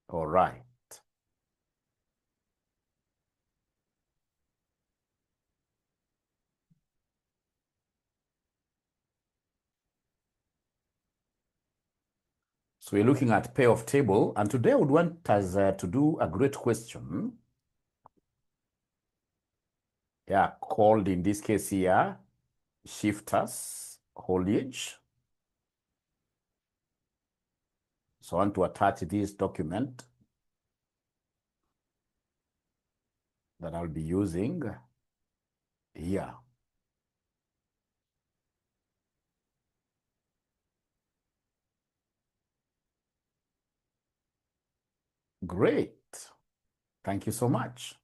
All right. So we're looking at payoff table, and today I would want us to do a great question. Yeah, called in this case here, shifters haulage. So I want to attach this document that I'll be using here. Great. Thank you so much.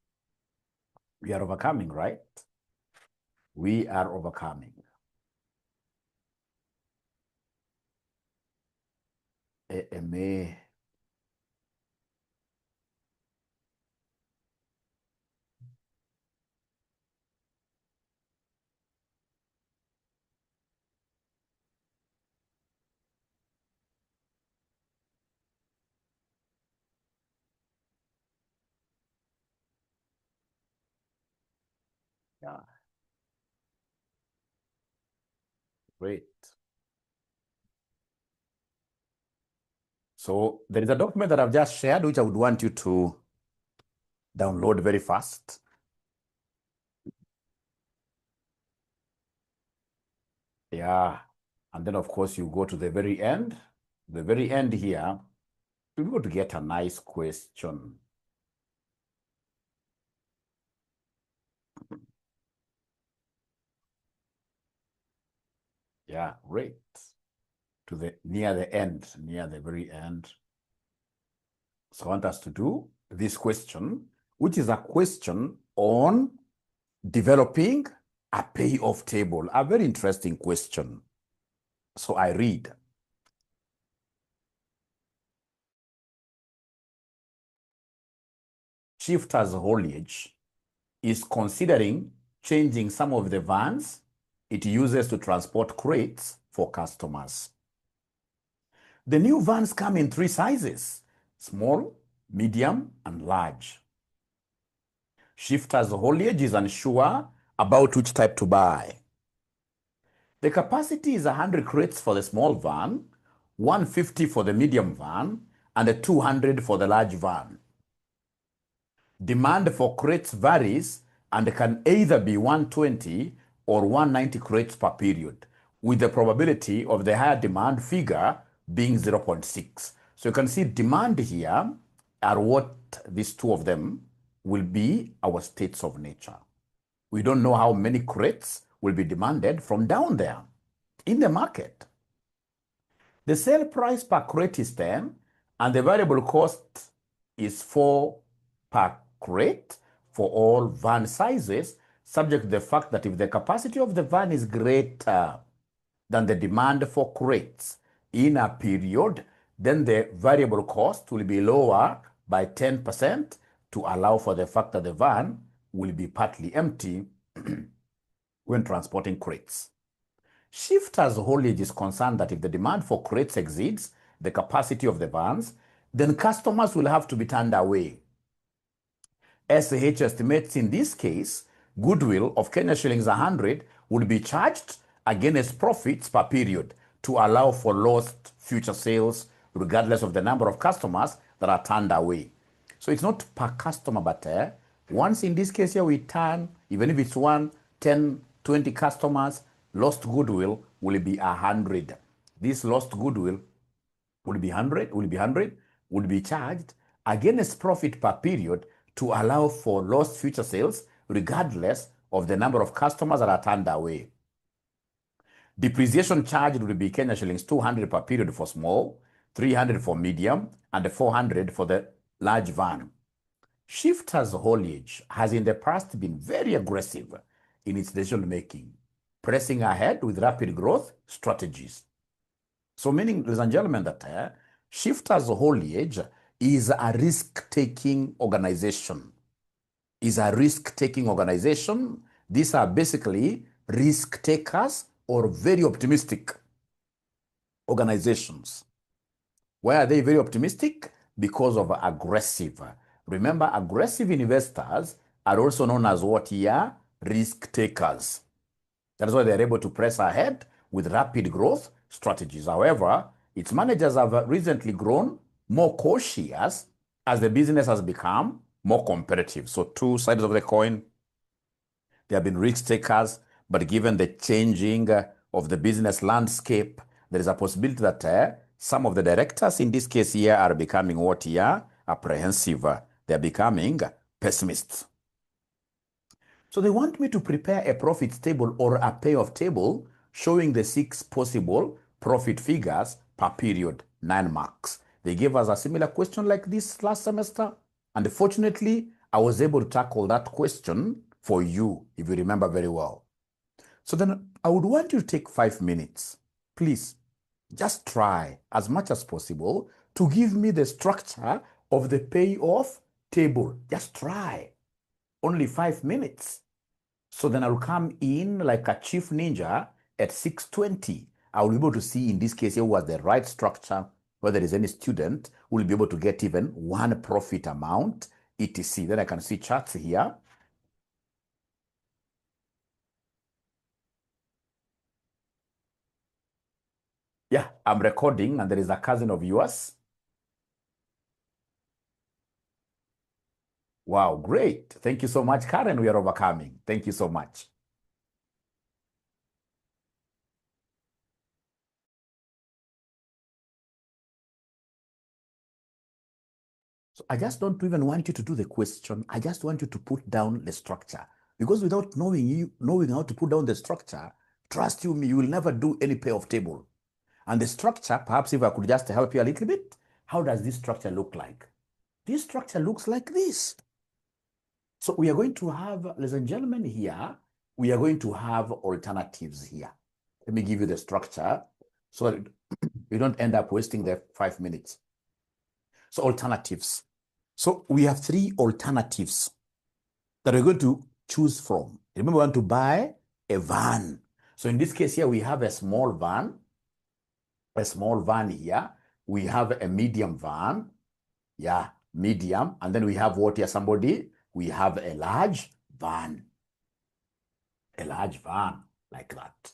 We are overcoming, right? We are overcoming. AMA. Yeah, great. So there is a document that I've just shared, which I would want you to download very fast. Yeah. And then, of course, you go to the very end. The very end here, we're going to get a nice question. Yeah, great. To the near the end, near the very end. So I want us to do this question, which is a question on developing a payoff table. A very interesting question. So I read. Shifters haulage is considering changing some of the vans it uses to transport crates for customers. The new vans come in 3 sizes: small, medium, and large. Shifters haulage is unsure about which type to buy. The capacity is 100 crates for the small van, 150 for the medium van, and 200 for the large van. Demand for crates varies and can either be 120 or 190 crates per period, with the probability of the higher demand figure being 0.6. So you can see demand here are what these two of them will be our states of nature. We don't know how many crates will be demanded from down there in the market. The sale price per crate is 10 and the variable cost is 4 per crate for all van sizes, subject to the fact that if the capacity of the van is greater than the demand for crates in a period, then the variable cost will be lower by 10% to allow for the fact that the van will be partly empty when transporting crates. Shifters haulage is concerned that if the demand for crates exceeds the capacity of the vans, then customers will have to be turned away. SH estimates in this case, goodwill of Kenya shillings 100 would be charged against profits per period to allow for lost future sales regardless of the number of customers that are turned away. So it's not per customer, but once in this case here we turn, even if it's 1, 10, 20 customers, lost goodwill will be 100. This lost goodwill will be 100, will be charged against profit per period to allow for lost future sales regardless of the number of customers that are turned away. Depreciation charged will be Kenya shillings 200 per period for small, 300 for medium, and 400 for the large van. Shifters haulage has in the past been very aggressive in its decision making, pressing ahead with rapid growth strategies. So meaning, ladies and gentlemen, that Shifters haulage is a risk-taking organization. These are basically risk takers or very optimistic organizations. Why are they very optimistic? because of aggressive. Remember, aggressive investors are also known as what here? Risk takers. That's why they're able to press ahead with rapid growth strategies. However, its managers have recently grown more cautious as the business has become more competitive. So two sides of the coin. They have been risk takers, but given the changing of the business landscape, there is a possibility that some of the directors in this case here are becoming what here? Apprehensive. They're becoming pessimists. So they want me to prepare a profit table or a payoff table showing the 6 possible profit figures per period, 9 marks. They gave us a similar question like this last semester. And fortunately, I was able to tackle that question for you, if you remember very well. So then I would want you to take 5 minutes. Please, just try as much as possible to give me the structure of the payoff table. Just try. Only 5 minutes. So then I'll come in like a chief ninja at 6:20. I will be able to see in this case here was the right structure, whether there is any student who will be able to get even one profit amount, etc. Then I can see charts here. Yeah, I'm recording and there is a cousin of yours. Wow, great. Thank you so much, Karen. We are overcoming. Thank you so much. So I just don't even want you to do the question. I just want you to put down the structure. Because without knowing how to put down the structure, trust you me, you will never do any payoff table. And the structure, perhaps if I could just help you a little bit, how does this structure look like? This structure looks like this. So we are going to have, ladies and gentlemen, here, we are going to have alternatives here. Let me give you the structure so that you don't end up wasting the 5 minutes. So alternatives. So we have 3 alternatives that we're going to choose from. Remember, we want to buy a van. So in this case here, we have a small van here. We have a medium van. Yeah, medium. And then we have what here, somebody? We have a large van. A large van like that.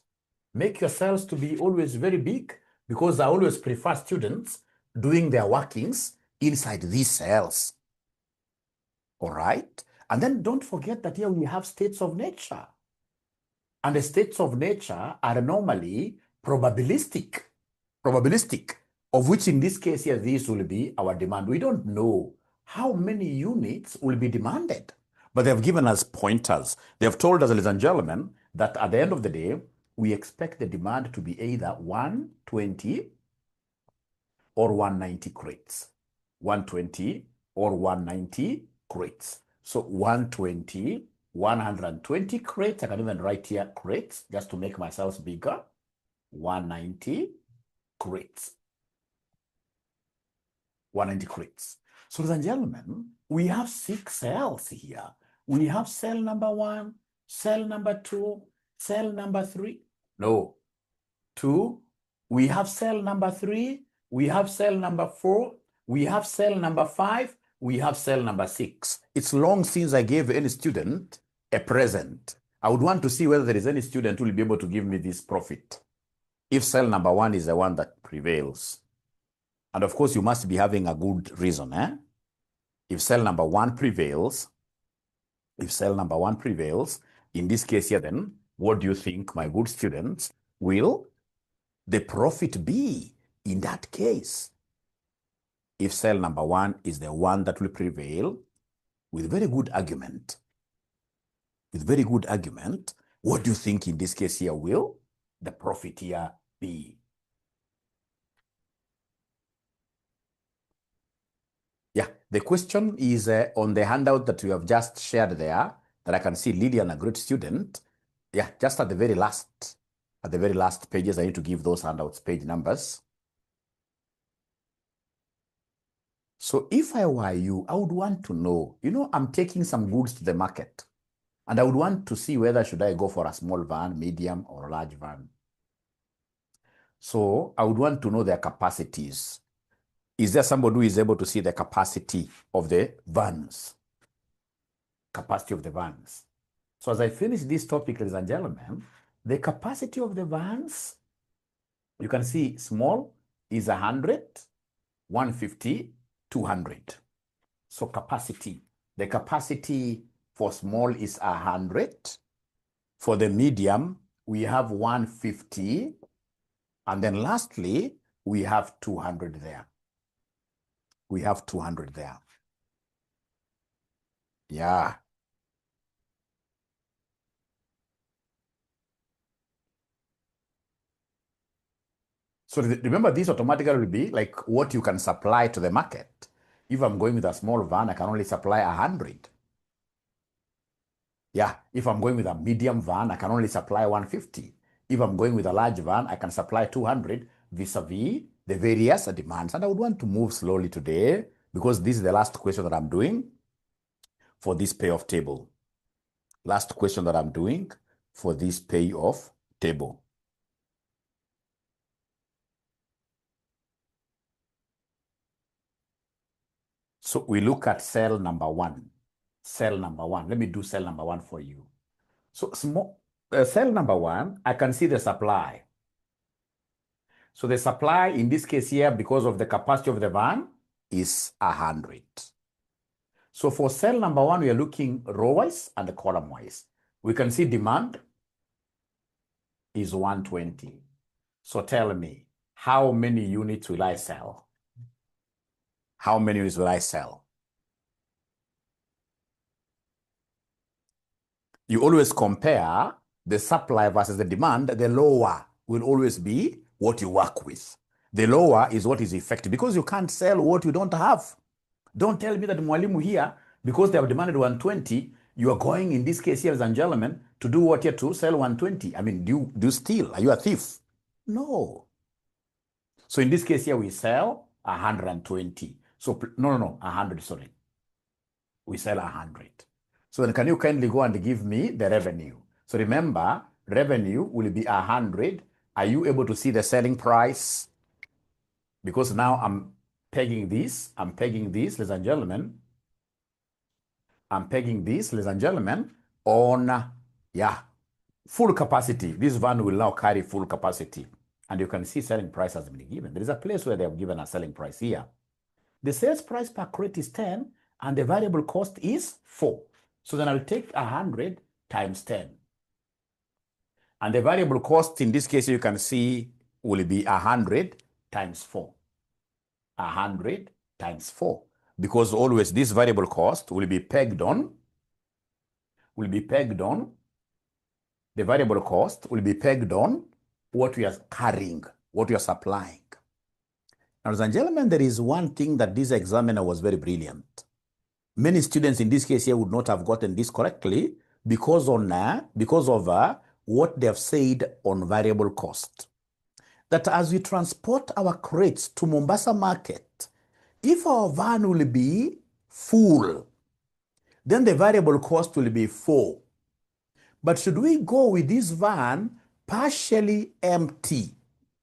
Make your cells to be always very big because I always prefer students doing their workings inside these cells. All right? And then don't forget that here we have states of nature. And the states of nature are normally probabilistic, of which in this case here, this will be our demand. We don't know how many units will be demanded, but they have given us pointers. They have told us, ladies and gentlemen, that at the end of the day, we expect the demand to be either 120 or 190 crates. 120 or 190 crates. So 120, 120 crates. I can even write here crates just to make myself bigger. 190 crates. 190 crates. So, ladies and gentlemen, we have 6 cells here. We have cell number 1, cell number 2, cell number 3. No, 2. We have cell number 3. We have cell number 4. We have cell number 5. We have cell number 6. It's long since I gave any student a present. I would want to see whether there is any student who will be able to give me this profit. If cell number 1 is the one that prevails. And of course, you must be having a good reason. If cell number 1 prevails, in this case here then, what do you think, my good students, will the profit be in that case? If cell number 1 is the one that will prevail, with very good argument, what do you think in this case here will the profit here be? Yeah, the question is on the handout that we have just shared there, that I can see Lillian, a great student. Yeah, just at the very last pages, I need to give those handouts page numbers. So if I were you, I would want to know, I'm taking some goods to the market, and I would want to see whether should I go for a small van, medium, or large van. So I would want to know their capacities. Is there somebody who is able to see the capacity of the vans? Capacity of the vans. So as I finish this topic, ladies and gentlemen, the capacity of the vans, you can see small is 100, 150, 200. So capacity, the capacity for small is 100. For the medium, we have 150. And then lastly, we have 200 there. We have 200 there. Yeah. So remember, this automatically will be like what you can supply to the market. If I'm going with a small van, I can only supply 100. Yeah, if I'm going with a medium van, I can only supply 150. If I'm going with a large van, I can supply 200 vis-a-vis the various demands. And I would want to move slowly today because this is the last question that I'm doing for this payoff table. Last question that I'm doing for this payoff table. So we look at cell number one. Cell number one. Let me do cell number one for you. So cell number one, I can see the supply. So the supply in this case here, because of the capacity of the van, is 100. So for cell number one, we are looking row-wise and column-wise. We can see demand is 120. So tell me, how many units will I sell? How many units will I sell? You always compare the supply versus the demand. The lower will always be what you work with. The lower is what is effective because you can't sell what you don't have. Don't tell me that Mwalimu here, because they have demanded 120, you are going in this case here, ladies and gentlemen, to do what here to sell 120. I mean, do you steal? Are you a thief? No. So in this case here, we sell 120. So no, 100, sorry. We sell 100. So then can you kindly go and give me the revenue? So remember, revenue will be 100. Are you able to see the selling price? Because now I'm pegging this, ladies and gentlemen. I'm pegging this, ladies and gentlemen, on, full capacity. This van will now carry full capacity. And you can see selling price has been given. There is a place where they have given a selling price here. The sales price per crate is 10, and the variable cost is 4. So then I'll take 100 times 10. And the variable cost in this case, you can see, will be 100 times 4. 100 times 4. Because always this variable cost will be pegged on, the variable cost will be pegged on what we are carrying, what we are supplying. Now, ladies and gentlemen, there is one thing that this examiner was very brilliant. Many students in this case here would not have gotten this correctly because of what they have said on variable cost. That as we transport our crates to Mombasa market, if our van will be full, then the variable cost will be 4. But should we go with this van partially empty,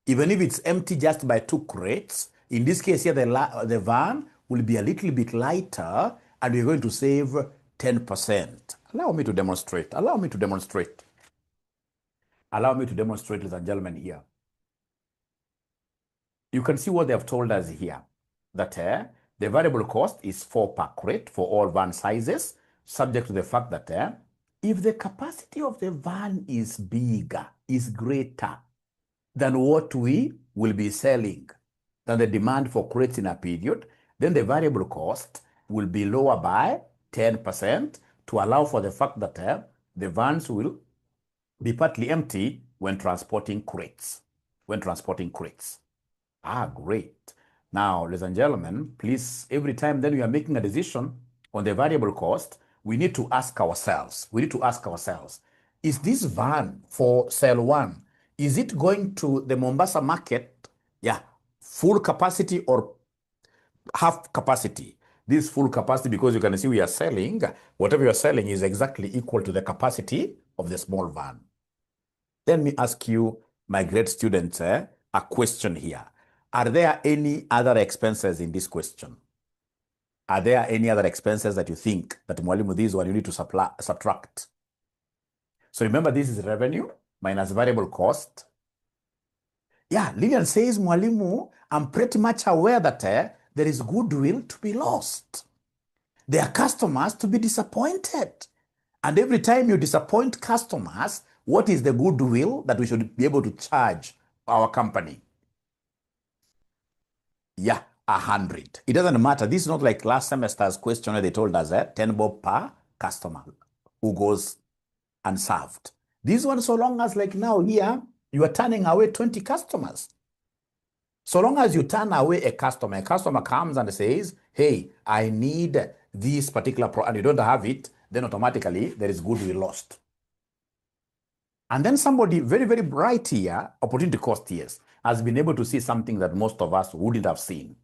even if it's empty just by 2 crates, in this case here, the van will be a little bit lighter and we're going to save 10%. Allow me to demonstrate. Ladies and gentlemen, here. You can see what they have told us here, that the variable cost is 4 per crate for all van sizes, subject to the fact that if the capacity of the van is bigger, is greater than what we will be selling, than the demand for crates in a period, then the variable cost will be lower by 10% to allow for the fact that the vans will be partly empty when transporting crates. Great. Now, ladies and gentlemen, please, every time then we are making a decision on the variable cost, we need to ask ourselves, is this van for cell 1, is it going to the Mombasa market, full capacity or half capacity? This full capacity, because you can see we are selling, whatever you are selling is exactly equal to the capacity of the small van. Let me ask you, my great students, a question here. Are there any other expenses in this question? Are there any other expenses that you think that Mwalimu, this one you need to subtract? So remember, this is revenue minus variable cost. Yeah, Lillian says, Mwalimu, I'm pretty much aware that there is goodwill to be lost. There are customers to be disappointed. And every time you disappoint customers, what is the goodwill that we should be able to charge our company? Yeah, 100. It doesn't matter. This is not like last semester's question where they told us 10 bob per customer who goes unserved. This one, so long as like now here, you are turning away 20 customers. So long as you turn away a customer comes and says, hey, I need this particular product, and you don't have it, then automatically there is goodwill lost. And then somebody very, very bright here, opportunity cost, yes, has been able to see something that most of us wouldn't have seen.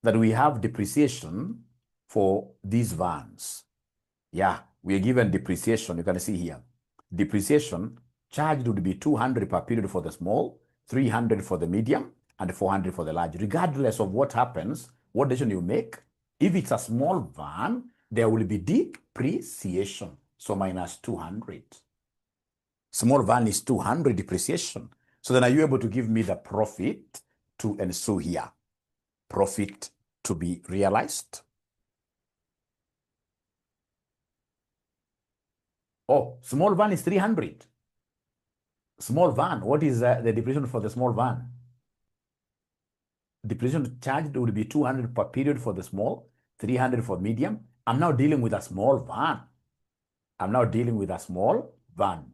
That we have depreciation for these vans. Yeah, we are given depreciation. You can see here. Depreciation charged would be 200 per period for the small, 300 for the medium, and 400 for the large. Regardless of what happens, what decision you make, if it's a small van, there will be depreciation. So minus 200. Small van is 200 depreciation. So then are you able to give me the profit to ensue here? Profit to be realized. Oh, small van is 300. Small van, what is the depreciation for the small van? Depreciation charged would be 200 per period for the small, 300 for medium. I'm now dealing with a small van. I'm now dealing with a small van.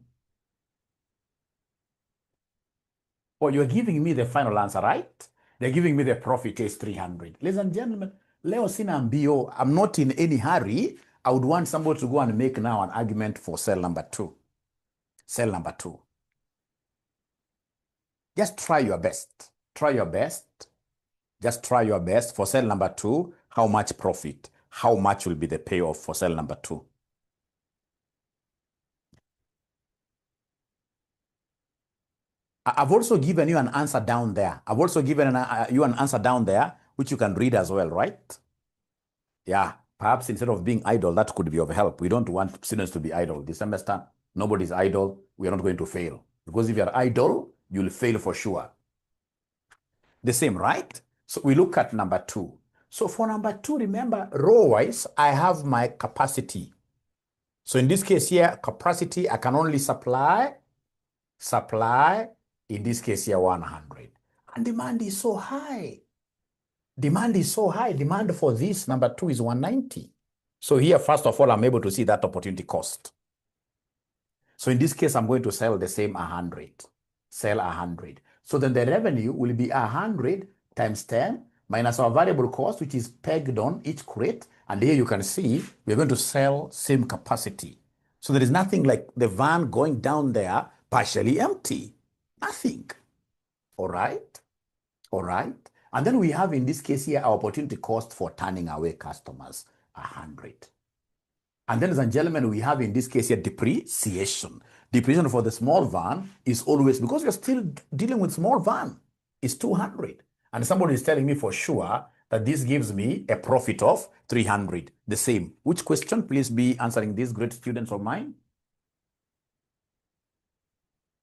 Oh, you're giving me the final answer, right? They're giving me the profit is 300. Ladies and gentlemen, leo sina mbio. I'm not in any hurry. I would want somebody to go and make now an argument for cell number 2. Cell number 2. Just try your best. Try your best. Just try your best for cell number 2. How much profit? How much will be the payoff for cell number 2? I've also given you an answer down there. I've also given you an answer down there, which you can read as well, right? Yeah, perhaps instead of being idle, that could be of help. We don't want students to be idle. This semester, nobody's idle. We are not going to fail. Because if you're idle, you'll fail for sure. The same, right? So we look at number 2. So for number 2, remember, row-wise, I have my capacity. So in this case here, capacity, I can only supply, in this case here, 100. And demand is so high. Demand is so high. Demand for this, number 2, is 190. So here, first of all, I'm able to see that opportunity cost. So in this case, I'm going to sell the same 100. Sell 100. So then the revenue will be 100 times 10 minus our variable cost, which is pegged on each crate. And here you can see we're going to sell same capacity. So there is nothing like the van going down there partially empty. Nothing. All right? All right? And then we have in this case here our opportunity cost for turning away customers, 100. And then, ladies and gentlemen, we have in this case here depreciation. Depreciation for the small van is always, because we're still dealing with small van, is 200. And somebody is telling me for sure that this gives me a profit of 300. The same. Which question? Please be answering these great students of mine.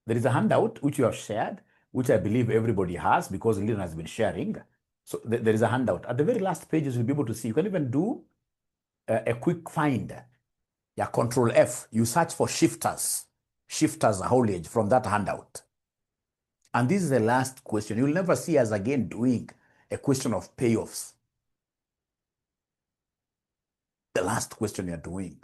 There is a handout which you have shared, which I believe everybody has because Lilian has been sharing. So there is a handout. At the very last pages, you'll be able to see. You can even do a quick find. Yeah, Control F. You search for shifters haulage from that handout. And this is the last question. You'll never see us again doing a question of payoffs. The last question you're doing.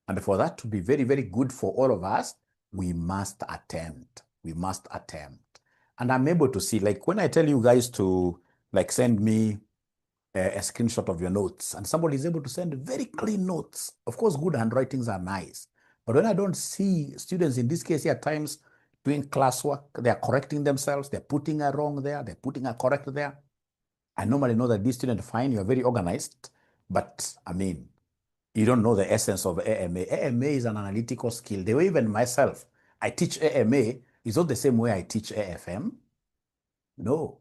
And for that to be very, very good for all of us, we must attempt. We must attempt. And I'm able to see, like when I tell you guys to like send me a screenshot of your notes, and somebody is able to send very clean notes. Of course, good handwritings are nice. But when I don't see students, in this case here, at times doing classwork, they're correcting themselves, they're putting a wrong there, they're putting a correct there. I normally know that these students find you're very organized, but I mean, you don't know the essence of AMA. AMA is an analytical skill. The way even myself, I teach AMA, Is that the same way I teach AFM? No.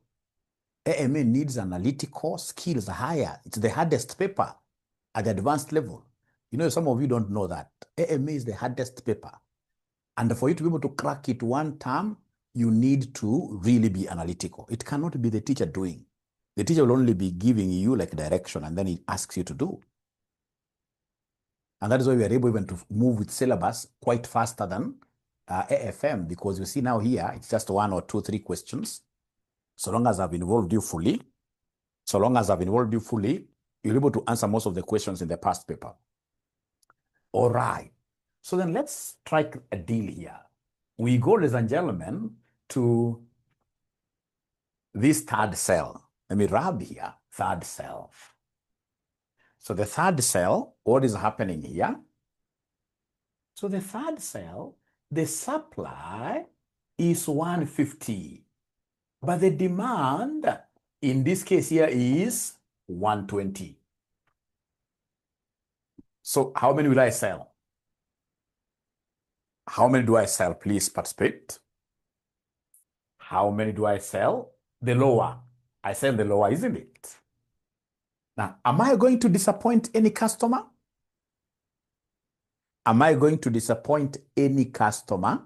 AMA needs analytical skills higher. It's the hardest paper at the advanced level. You know, some of you don't know that. AMA is the hardest paper. And for you to be able to crack it one term, you need to really be analytical. It cannot be the teacher doing. The teacher will only be giving you like direction and then he asks you to do. And that is why we are able even to move with syllabus quite faster than AFM, because you see now here, it's just 1 or 2, 3 questions. So long as I've involved you fully, you're able to answer most of the questions in the past paper. All right. So then let's strike a deal here. We go, ladies and gentlemen, to this third cell. Let me rub here, third cell. So the third cell, what is happening here? So the third cell, the supply is 150, but the demand in this case here is 120. So how many will I sell? How many do I sell? Please participate. How many do I sell? The lower. I sell the lower, isn't it? Now, am I going to disappoint any customer? Am I going to disappoint any customer?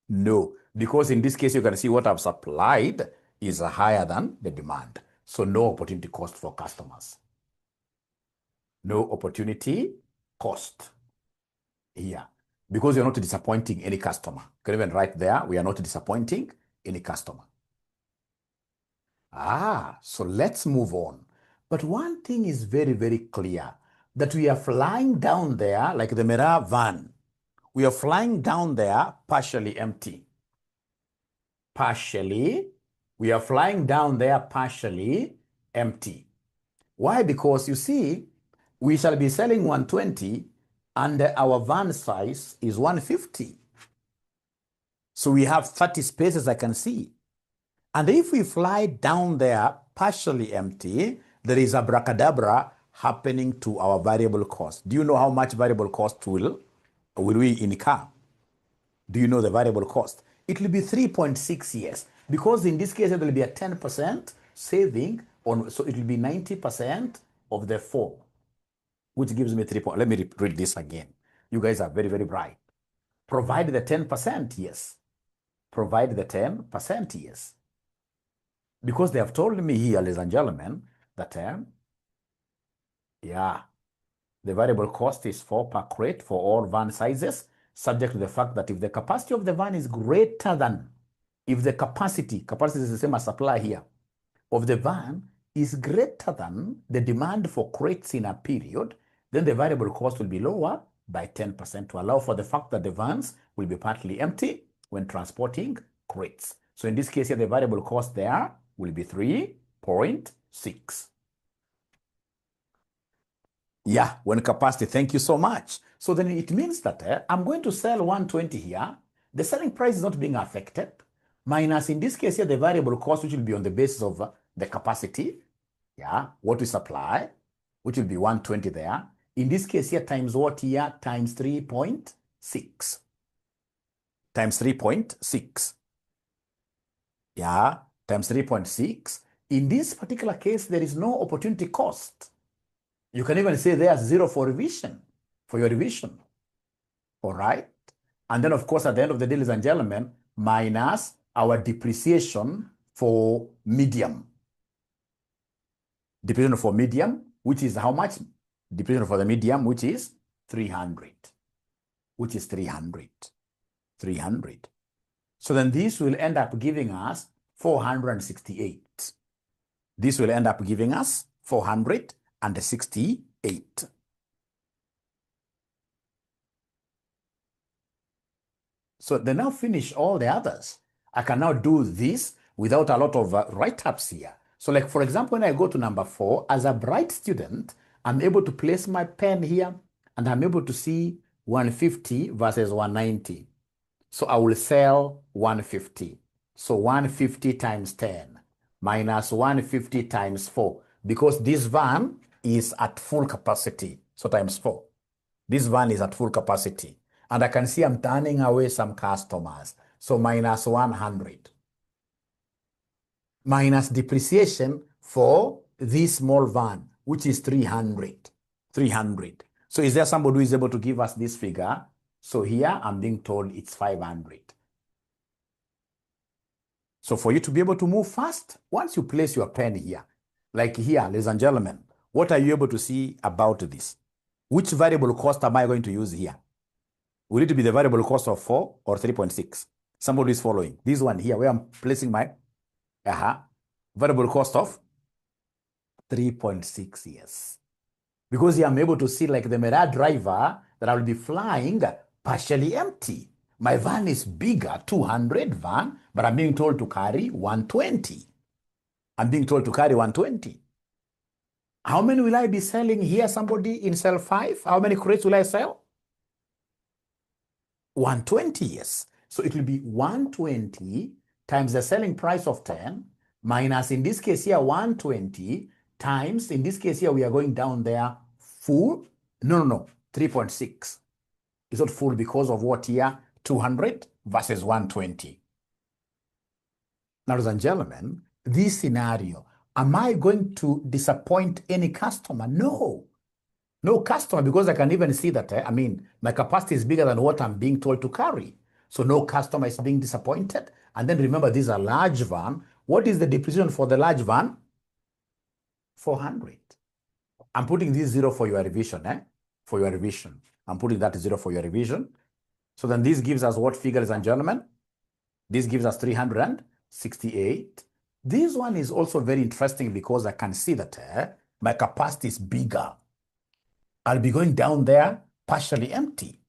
No, because in this case, you can see what I've supplied is higher than the demand. So no opportunity cost for customers. No opportunity cost here, because you're not disappointing any customer. You can even write there, we are not disappointing any customer. So let's move on. But one thing is very, very clear, that we are flying down there like the Mera van. We are flying down there partially empty. We are flying down there partially empty. Why? Because you see, we shall be selling 120 and our van size is 150. So we have 30 spaces I can see. And if we fly down there partially empty, there is abracadabra happening to our variable cost. Do you know how much variable cost will we incur? Do you know the variable cost? It will be 3.6 years, because in this case, there will be a 10% saving on, so it will be 90% of the 4, which gives me 3 points. Let me read this again. You guys are very, very bright. Provide the 10%, yes. Provide the 10%, yes. Because they have told me here, ladies and gentlemen, that, the variable cost is 4 per crate for all van sizes, subject to the fact that if the capacity of the van is greater than, if the capacity is the same as supply here, of the van is greater than the demand for crates in a period, then the variable cost will be lower by 10% to allow for the fact that the vans will be partly empty when transporting crates. So in this case here, the variable cost there will be 3.6. Yeah, when capacity, thank you so much. So then it means that I'm going to sell 120 here. The selling price is not being affected. Minus, in this case here, the variable cost, which will be on the basis of the capacity, what we supply, which will be 120 there. In this case here, times what here? Times 3.6. Times 3.6. Times 3.6. In this particular case, there is no opportunity cost. You can even say there's 0 for revision, for your revision. All right? And then, of course, at the end of the day, ladies and gentlemen, minus our depreciation for medium. Depreciation for medium, which is how much? Depreciation for the medium, which is 300. Which is 300. 300. So then this will end up giving us 468. This will end up giving us 468. So they now finish all the others. I can now do this without a lot of write-ups here. So like, for example, when I go to number 4, as a bright student, I'm able to place my pen here and I'm able to see 150 versus 190. So I will sell 150. So 150 times 10 minus 150 times 4, because this van is at full capacity. So times 4. This van is at full capacity. And I can see I'm turning away some customers. So minus 100. Minus depreciation for this small van, which is 300. 300. So is there somebody who is able to give us this figure? So here I'm being told it's 500. So for you to be able to move fast, once you place your pen here, like here, ladies and gentlemen, what are you able to see about this? Which variable cost am I going to use here? Will it be the variable cost of 4 or 3.6? Somebody is following. This one here, where I'm placing my variable cost of 3.6, yes. Because here I'm able to see like the Mirage driver that I will be flying partially empty. My van is bigger, 200 van, but I'm being told to carry 120. I'm being told to carry 120. How many will I be selling here? Somebody in cell 5? How many crates will I sell? 120, yes. So it will be 120 times the selling price of 10 minus, in this case here, 120 times, in this case here, we are going down there, full. No, 3.6. It's not full because of what here? 200 versus 120. Now, ladies and gentlemen, this scenario, am I going to disappoint any customer? No. No customer, because I can even see that, my capacity is bigger than what I'm being told to carry. So no customer is being disappointed. And then remember, this is a large van. What is the depreciation for the large van? 400. I'm putting this 0 for your revision, For your revision. I'm putting that 0 for your revision. So then this gives us what figure, ladies and gentlemen? This gives us 368. This one is also very interesting because I can see that my capacity is bigger. I'll be going down there partially empty.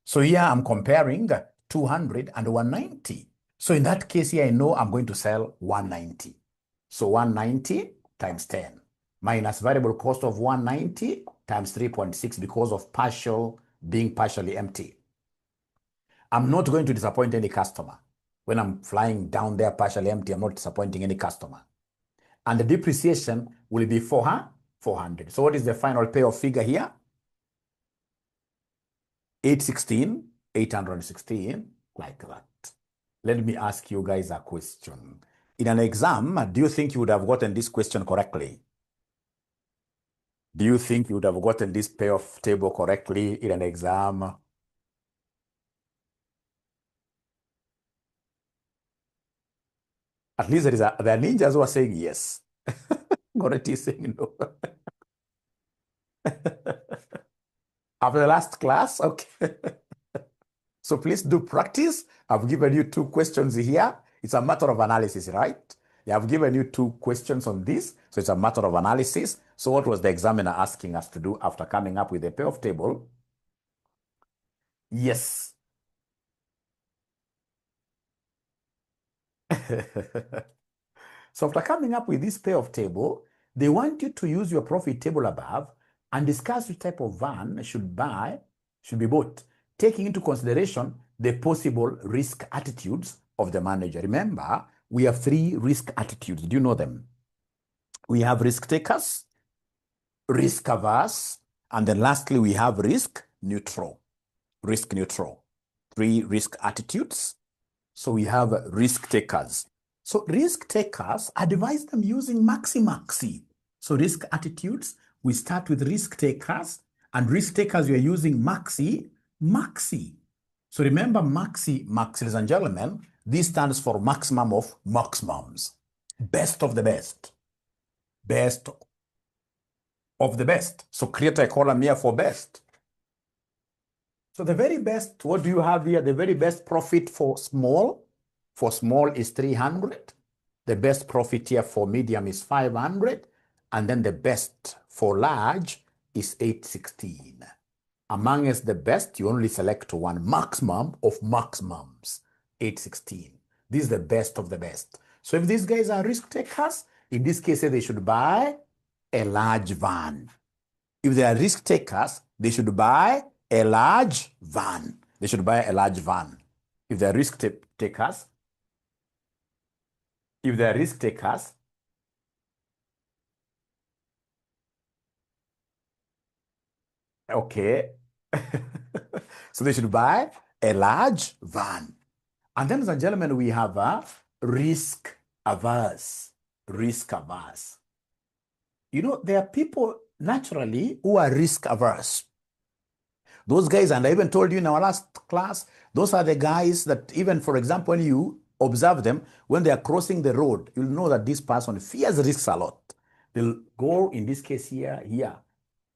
So here I'm comparing 200 and 190. So in that case here, I know I'm going to sell 190. So 190 times 10 minus variable cost of 190 times 3.6 because of being partially empty. I'm not going to disappoint any customer. When I'm flying down there partially empty, I'm not disappointing any customer. And the depreciation will be 400. So what is the final payoff figure here? 816, like that. Let me ask you guys a question. In an exam, do you think you would have gotten this question correctly? Do you think you would have gotten this payoff table correctly in an exam? At least there are ninjas who are saying yes. Goretti is saying no. After the last class, okay. So please do practice. I've given you 2 questions here. It's a matter of analysis, right? Yeah, I've given you 2 questions on this. So it's a matter of analysis. So what was the examiner asking us to do after coming up with the payoff table? Yes. So after coming up with this payoff table, they want you to use your profit table above and discuss which type of van should be bought, taking into consideration the possible risk attitudes of the manager. Remember, we have 3 risk attitudes. Do you know them? We have risk takers, risk averse, and then lastly, we have risk neutral. Risk neutral. 3 risk attitudes. So we have risk takers. So risk takers, advise them using maxi. So risk attitudes, we start with risk takers, and risk takers, we are using maxi. So remember maxi, ladies and gentlemen, this stands for maximum of maximums. Best of the best. Best of the best. So create a column here for best. So the very best, what do you have here? The very best profit for small is 300. The best profit here for medium is 500. And then the best for large is 816. Amongst the best, you only select one maximum of maximums, 816. This is the best of the best. So if these guys are risk takers, in this case, they should buy a large van. If they are risk takers, they should buy a large van. They should buy a large van. If they are risk takers, okay. So they should buy a large van. And then, ladies and gentlemen, we have a risk averse. Risk averse. You know, there are people naturally who are risk averse. Those guys, and I even told you in our last class, those are the guys that even, for example, when you observe them, when they are crossing the road, you'll know that this person fears risks a lot. They'll go, in this case here,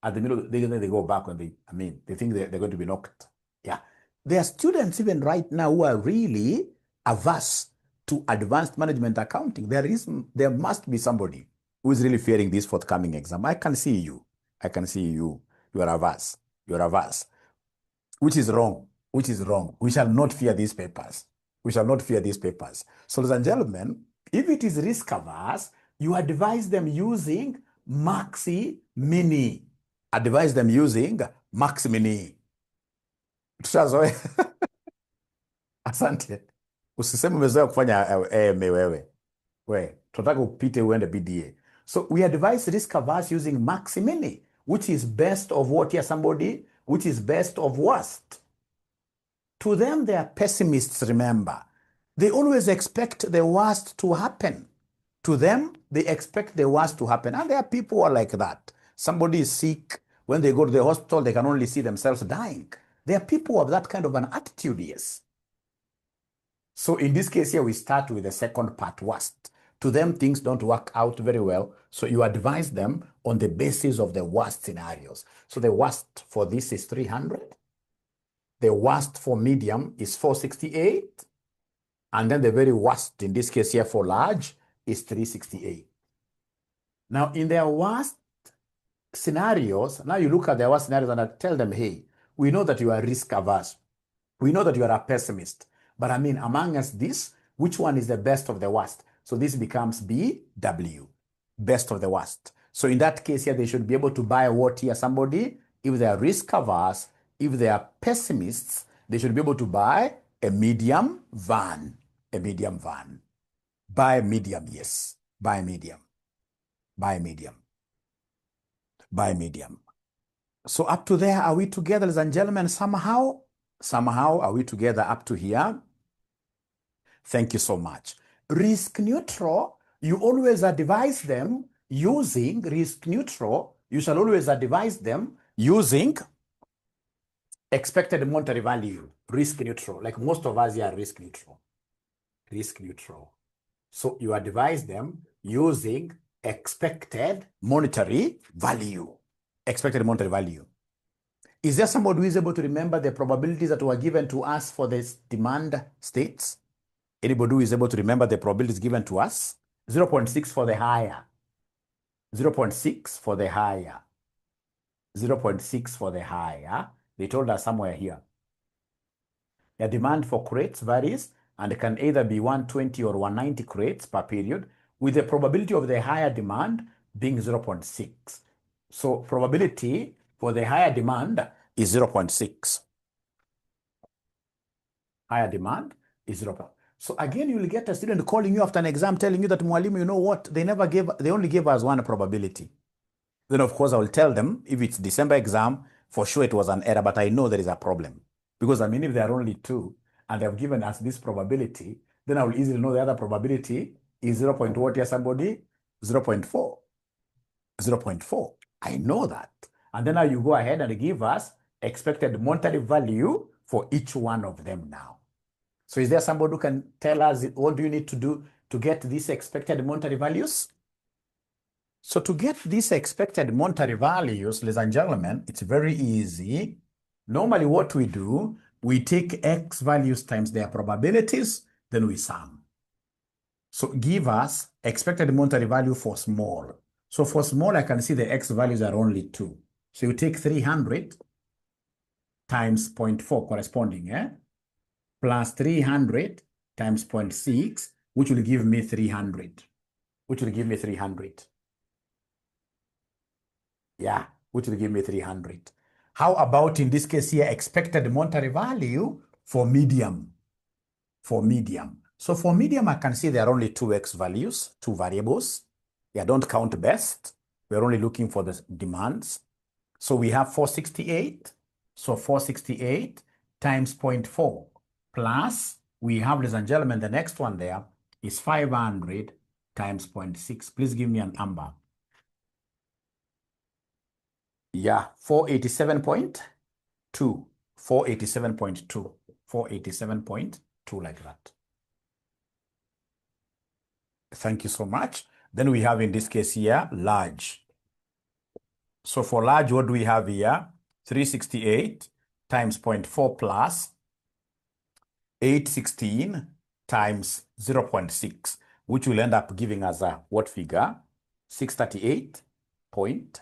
at the middle, they go back when they think they're going to be knocked. Yeah. There are students even right now who are really averse to advanced management accounting. There must be somebody who is really fearing this forthcoming exam. I can see you. I can see you. You are averse. You are averse. Which is wrong. Which is wrong. We shall not fear these papers. We shall not fear these papers. So, ladies and gentlemen, if it is risk averse, you advise them using Maxi Mini. Advise them using Maxi Mini. Tushazoea. Asante. Usiseme umezoea kufanya AMA wewe. Tunataka upite uende BDA. So we advise risk averse using Maxi Mini, which is best of what here somebody, which is best of worst. To them, they are pessimists, remember. They always expect the worst to happen. To them, they expect the worst to happen. And there are people who are like that. Somebody is sick. When they go to the hospital, they can only see themselves dying. There are people who have that kind of an attitude, yes. So in this case here, we start with the second part, worst. To them, things don't work out very well. So you advise them on the basis of the worst scenarios. So the worst for this is 300. The worst for medium is 468. And then the very worst, in this case here for large, is 368. Now, in their worst scenarios, now you look at their worst scenarios and I tell them, hey, we know that you are risk averse. We know that you are a pessimist. But I mean, among us, which one is the best of the worst? So this becomes BW, best of the worst. So in that case here, they should be able to buy what here? Somebody, if they are risk averse, if they are pessimists, they should be able to buy a medium van. A medium van. Buy medium, yes. Buy medium. Buy medium. Buy medium. So up to there, are we together, ladies and gentlemen? Somehow, are we together up to here? Thank you so much. Risk neutral, you always advise them using risk neutral. You shall always advise them using expected monetary value, risk neutral. Like most of us here are risk neutral. Risk neutral. So you advise them using expected monetary value. Expected monetary value. Is there somebody who is able to remember the probabilities that were given to us for this demand states? Anybody who is able to remember the probabilities given to us? 0.6 for the higher. 0.6 for the higher. 0.6 for the higher. They told us somewhere here. The demand for crates varies and can either be 120 or 190 crates per period, with the probability of the higher demand being 0.6. So probability for the higher demand is 0.6. Higher demand is 0. So again, you will get a student calling you after an exam telling you that, Mwalimu, you know what? They only gave us one probability. Then of course I will tell them, if it's December exam, for sure it was an error, but I know there is a problem. Because I mean, if there are only two and they have given us this probability, then I will easily know the other probability is 0. What here, somebody? 0.4. 0.4. I know that. And then now you go ahead and give us expected monetary value for each one of them now. So is there somebody who can tell us what do you need to do to get these expected monetary values? So to get these expected monetary values, ladies and gentlemen, it's very easy. Normally what we do, we take X values times their probabilities, then we sum. So give us expected monetary value for small. So for small, I can see the X values are only 2. So you take 300 times 0.4 corresponding, plus 300 times 0.6, which will give me 300. Which will give me 300. Yeah, which will give me 300. How about in this case here, expected monetary value for medium? For medium. So for medium, I can see there are only 2 X values, 2 variables. Yeah, don't count best. We're only looking for the demands. So we have 468. So 468 times 0.4 plus we have, ladies and gentlemen, the next one there is 500 times 0.6. Please give me an number. Yeah, 487.2. 487.2. 487.2 like that. Thank you so much. Then we have in this case here, large. So for large, what do we have here? 368 times 0.4 plus 816 times 0.6, which will end up giving us a what figure? 636 point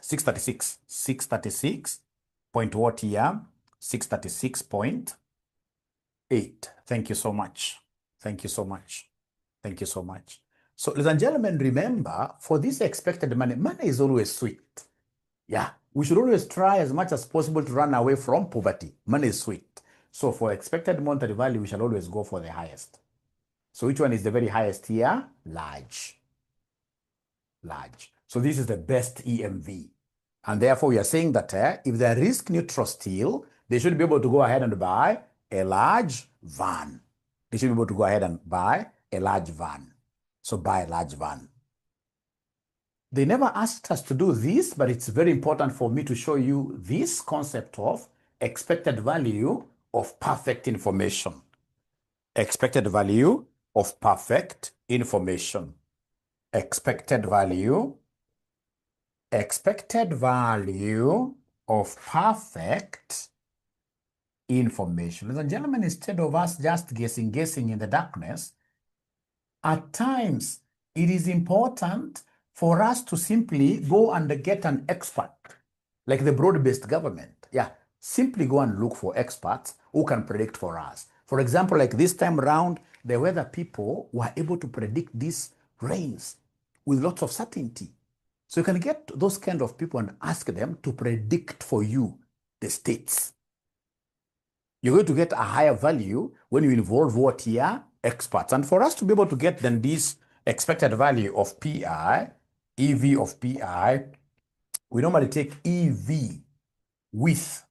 what here? 636.8. Thank you so much. Thank you so much. Thank you so much. So, ladies and gentlemen, remember, for this expected money, money is always sweet. Yeah, we should always try as much as possible to run away from poverty. Money is sweet. So for expected monetary value, we shall always go for the highest. So which one is the very highest here? Large. Large. So this is the best EMV. And therefore, we are saying that if they're risk neutral still, they should be able to go ahead and buy a large van. They should be able to go ahead and buy a large van. So buy a large van. They never asked us to do this, but it's very important for me to show you this concept of expected value of perfect information. Expected value of perfect information. Expected value of perfect information. Ladies and gentlemen, instead of us just guessing in the darkness, at times it is important for us to simply go and get an expert, like the broad-based government. Yeah, simply go and look for experts who can predict for us. For example, like this time around, the weather people were able to predict these rains with lots of certainty. So you can get those kind of people and ask them to predict for you the states. You're going to get a higher value when you involve what here? Experts. And for us to be able to get then this expected value of PI, EV of PI, we normally take EV with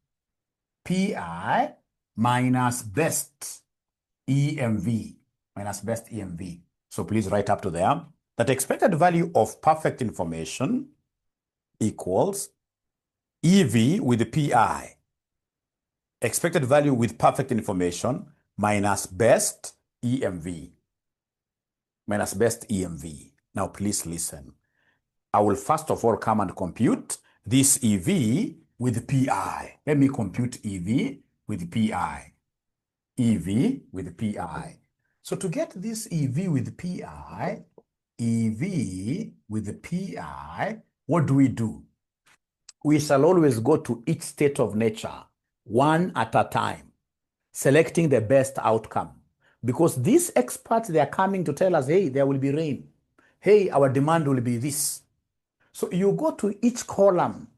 PI minus best EMV, minus best EMV. So please write up to there that expected value of perfect information equals EV with PI. Expected value with perfect information minus best EMV. Minus best EMV. Now please listen. I will first of all come and compute this EV with PI. Let me compute EV with PI. EV with PI. So to get this EV with PI, what do? We shall always go to each state of nature, one at a time, selecting the best outcome. Because these experts, they are coming to tell us, hey, there will be rain. Hey, our demand will be this. So you go to each column.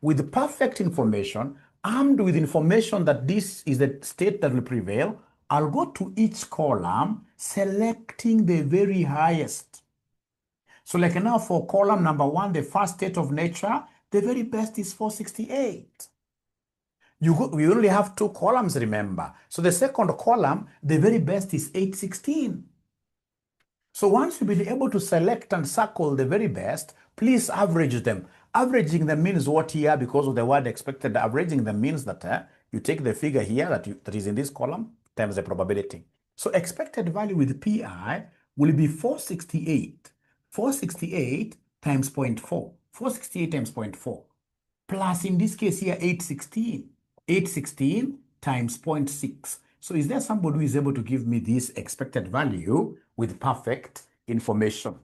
With perfect information, armed with information that this is the state that will prevail. I'll go to each column, selecting the very highest. So like now for column number 1, the first state of nature, the very best is 468. We only have 2 columns, remember. So the second column, the very best is 816. So once you've been able to select and circle the very best, please average them. Averaging them means what here? Because of the word expected, averaging them means that you take the figure here that is in this column times the probability. So expected value with PI will be 468. 468 times 0.4. 468 times 0.4. Plus in this case here 816. 816 times 0.6. So is there somebody who is able to give me this expected value with perfect information?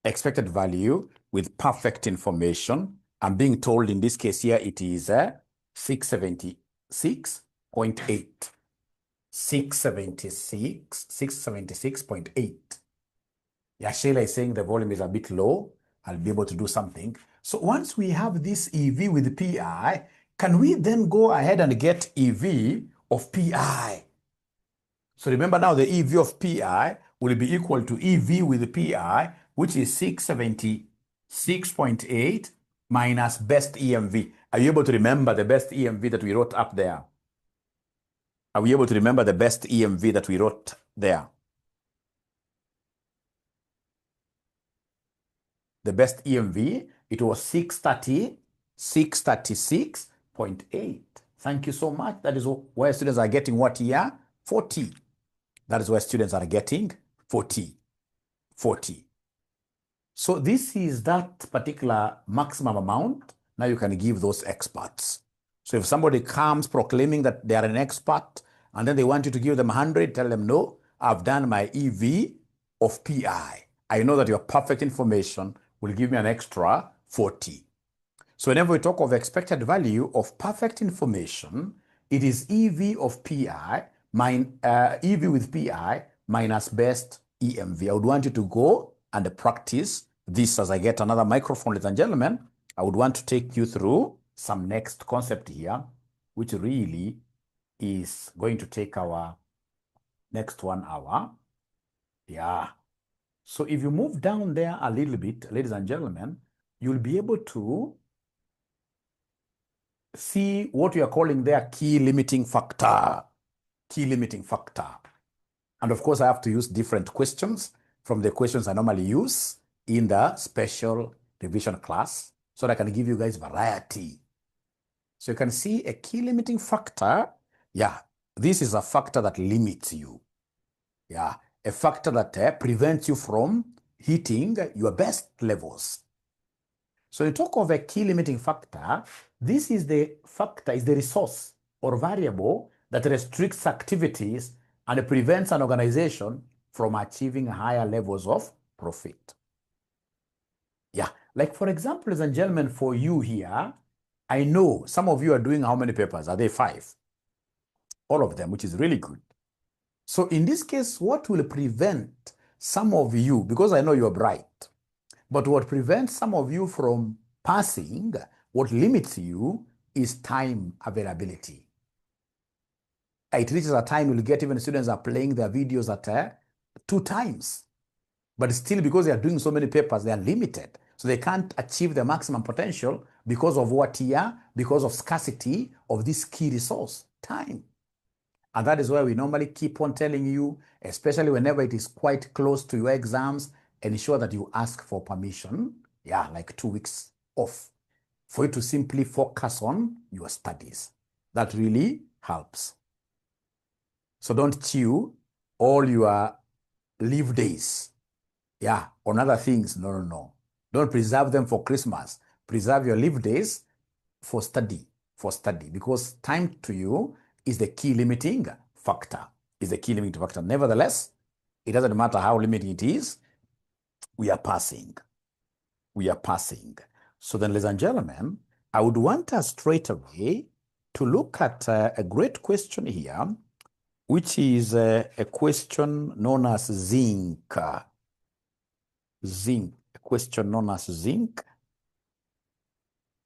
Expected value with perfect information. I'm being told in this case here it is 676.8. 676.8. Yeah, Sheila is saying the volume is a bit low. I'll be able to do something. So once we have this EV with PI, can we then go ahead and get EV of PI? So remember now the EV of PI will be equal to EV with PI, which is 676.8 minus best EMV. Are you able to remember the best EMV that we wrote up there? Are we able to remember the best EMV that we wrote there? The best EMV, it was 636.8. Thank you so much. That is where students are getting what here? 40. That is where students are getting 40. 40. So this is that particular maximum amount. Now you can give those experts. So if somebody comes proclaiming that they are an expert and then they want you to give them 100, tell them, no, I've done my EV of PI. I know that your perfect information will give me an extra 40. So whenever we talk of expected value of perfect information, it is EV of PI, EV with PI minus best EMV. I would want you to go and practice this as I get another microphone, ladies and gentlemen. I would want to take you through some next concept here, which really is going to take our next 1 hour. Yeah. So if you move down there a little bit, ladies and gentlemen, you'll be able to see what we are calling there key limiting factor. Key limiting factor. And of course, I have to use different questions from the questions I normally use in the special revision class so that I can give you guys variety. So you can see a key limiting factor. Yeah, this is a factor that limits you. Yeah, a factor that prevents you from hitting your best levels. So you talk of a key limiting factor, this is the factor, is the resource or variable that restricts activities and prevents an organization from achieving higher levels of profit. Yeah, like for example, ladies and gentlemen, for you here, I know some of you are doing how many papers? Are they 5? All of them, which is really good. So in this case, what will prevent some of you, because I know you're bright, but what prevents some of you from passing, what limits you is time availability. It reaches a time you'll get even students are playing their videos at 2 times. But still, because they are doing so many papers, they are limited. So they can't achieve their maximum potential because of what here? Because of scarcity of this key resource, time. And that is why we normally keep on telling you, especially whenever it is quite close to your exams, ensure that you ask for permission, yeah, like 2 weeks off, for you to simply focus on your studies. That really helps. So don't chew all your leave days, yeah, on other things. No, no, no. Don't preserve them for Christmas. Preserve your leave days for study, because time to you is the key limiting factor, Nevertheless, it doesn't matter how limiting it is, we are passing. So then, ladies and gentlemen, I would want us straight away to look at a great question here, which is a question known as zinc. A question known as zinc.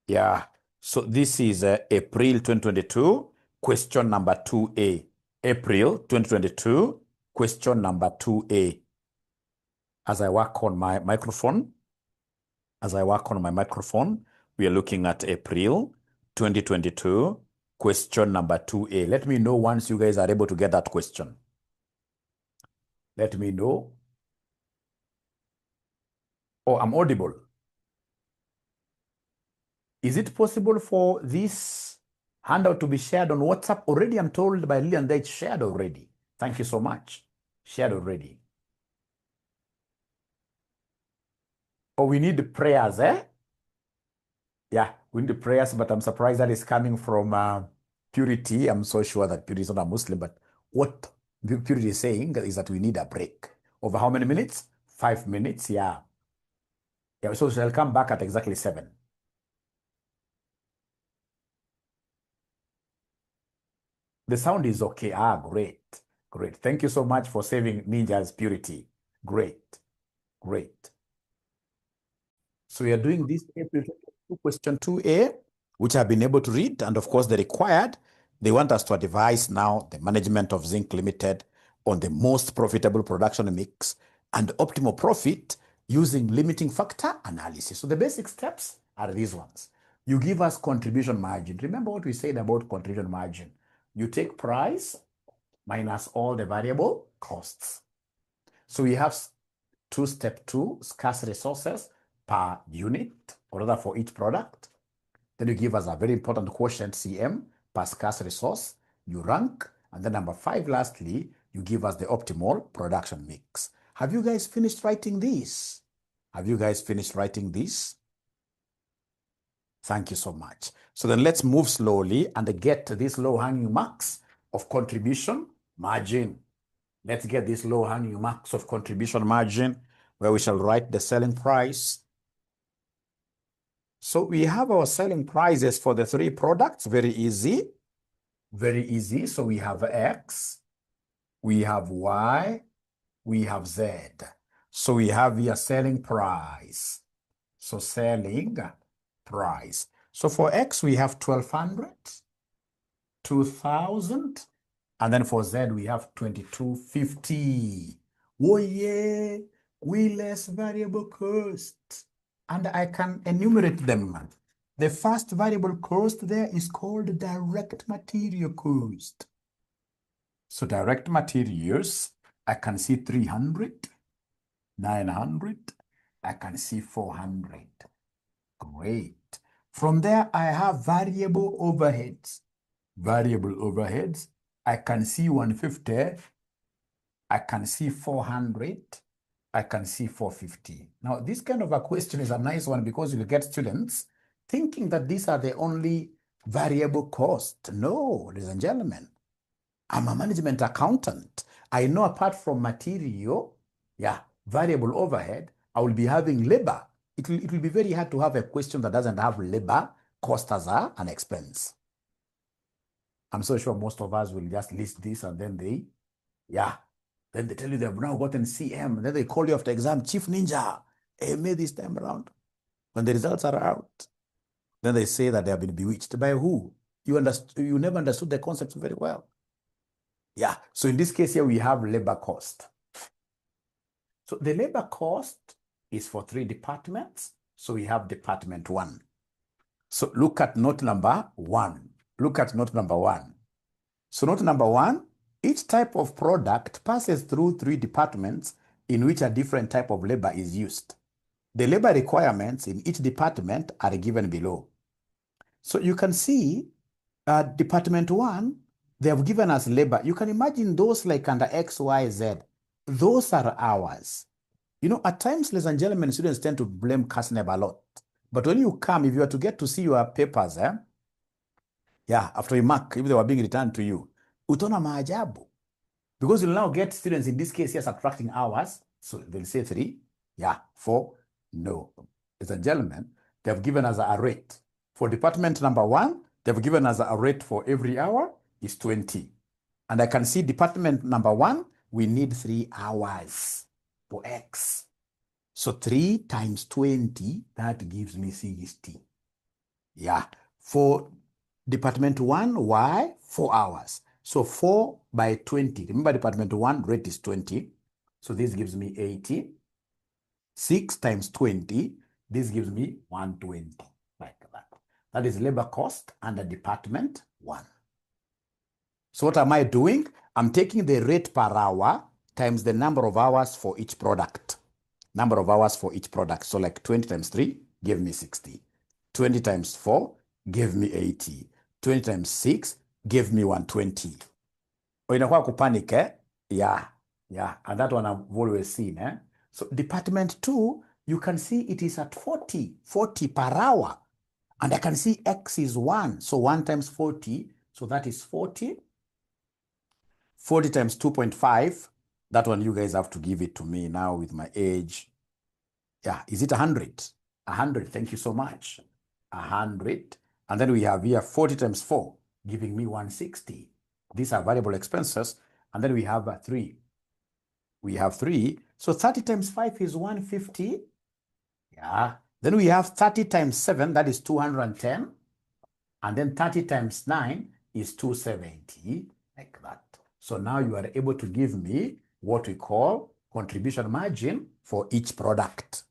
Yeah. So this is April 2022, question number 2A. April 2022, question number 2A. As I work on my microphone, we are looking at April 2022, question number 2A. Let me know once you guys are able to get that question. Let me know. Oh, I'm audible. Is it possible for this handout to be shared on WhatsApp? Already, I'm told by Lillian that it's shared already. Thank you so much. Shared already. Oh, we need prayers, eh? Yeah, we need prayers, but I'm surprised that is coming from Purity. I'm so sure that Purity is not a Muslim, but what Purity is saying is that we need a break. Over how many minutes? 5 minutes, yeah. Yeah, so she'll come back at exactly 7. The sound is okay. Ah, great. Great. Thank you so much for saving Ninja's Purity. Great. Great. So we are doing this April 22 question 2A, which I've been able to read. And of course, the required, they want us to advise now the management of Zinc Limited on the most profitable production mix and optimal profit using limiting factor analysis. So the basic steps are these ones. You give us contribution margin. Remember what we said about contribution margin. You take price minus all the variable costs. So we have step two, scarce resources per unit, or rather for each product. Then you give us a very important quotient, CM, per scarce resource. You rank. And then number 5, lastly, you give us the optimal production mix. Have you guys finished writing this? Have you guys finished writing this? Thank you so much. So then let's move slowly and get these low-hanging marks of contribution margin. Let's get these low-hanging marks of contribution margin where we shall write the selling price. So we have our selling prices for the 3 products. Very easy. Very easy. So we have X, we have Y, we have Z. So we have here selling price. So selling price. So for X, we have 1,200, 2,000, and then for Z, we have 2,250. Oh yeah, we less variable cost. And I can enumerate them. The first variable cost there is called direct material cost. So direct materials, I can see 300, 900, I can see 400. Great. From there, I have variable overheads. Variable overheads, I can see 150, I can see 400, I can see 450. Now, this kind of a question is a nice one because you get students thinking that these are the only variable cost. No, ladies and gentlemen, I'm a management accountant. I know apart from material, variable overhead, I will be having labor. It will be very hard to have a question that doesn't have labor cost as an expense. I'm so sure most of us will just list this and then then they tell you they've now gotten CM. Then they call you after exam, Chief Ninja, AMA this time around. When the results are out, then they say that they have been bewitched. By who? You never understood the concept very well. Yeah, so in this case here, we have labor cost. So the labor cost is for 3 departments. So we have department 1. So look at note number 1. Look at note number 1. So note number 1, each type of product passes through 3 departments in which a different type of labor is used. The labor requirements in each department are given below. So you can see department 1, they have given us labor. You can imagine those like under X, Y, Z. Those are hours. You know, at times, ladies and gentlemen, students tend to blame CASNEB a lot. But when you come, if you are to get to see your papers, after you mark, if they were being returned to you, utaona maajabu. Because you'll now get students, in this case here, subtracting hours. So they'll say 3, 4, no. Ladies and gentlemen, they have given us a rate. For department number 1, they've given us a rate for every hour is 20. And I can see department number 1, we need 3 hours for X. So 3 times 20, that gives me 60. For department 1, Y, 4 hours. So 4 by 20. Remember, department 1 rate is 20. So this gives me 80. 6 times 20, this gives me 120. Like that. That is labor cost under department 1. So what am I doing? I'm taking the rate per hour times the number of hours for each product. Number of hours for each product. So like 20 times 3 gave me 60. 20 times 4 gave me 80. 20 times 6 gave me 120. Inakuwa kupanic, and that one I've always seen. So department 2, you can see it is at 40 per hour. And I can see X is 1. So 1 times 40, so that is 40. 40 times 2.5, that one you guys have to give it to me now with my age. Is it 100? 100, thank you so much. 100. And then we have here 40 times 4, giving me 160. These are variable expenses. And then we have 3. We have 3. So 30 times 5 is 150. Then we have 30 times 7, that is 210. And then 30 times 9 is 270, like that. So now you are able to give me what we call contribution margin for each product.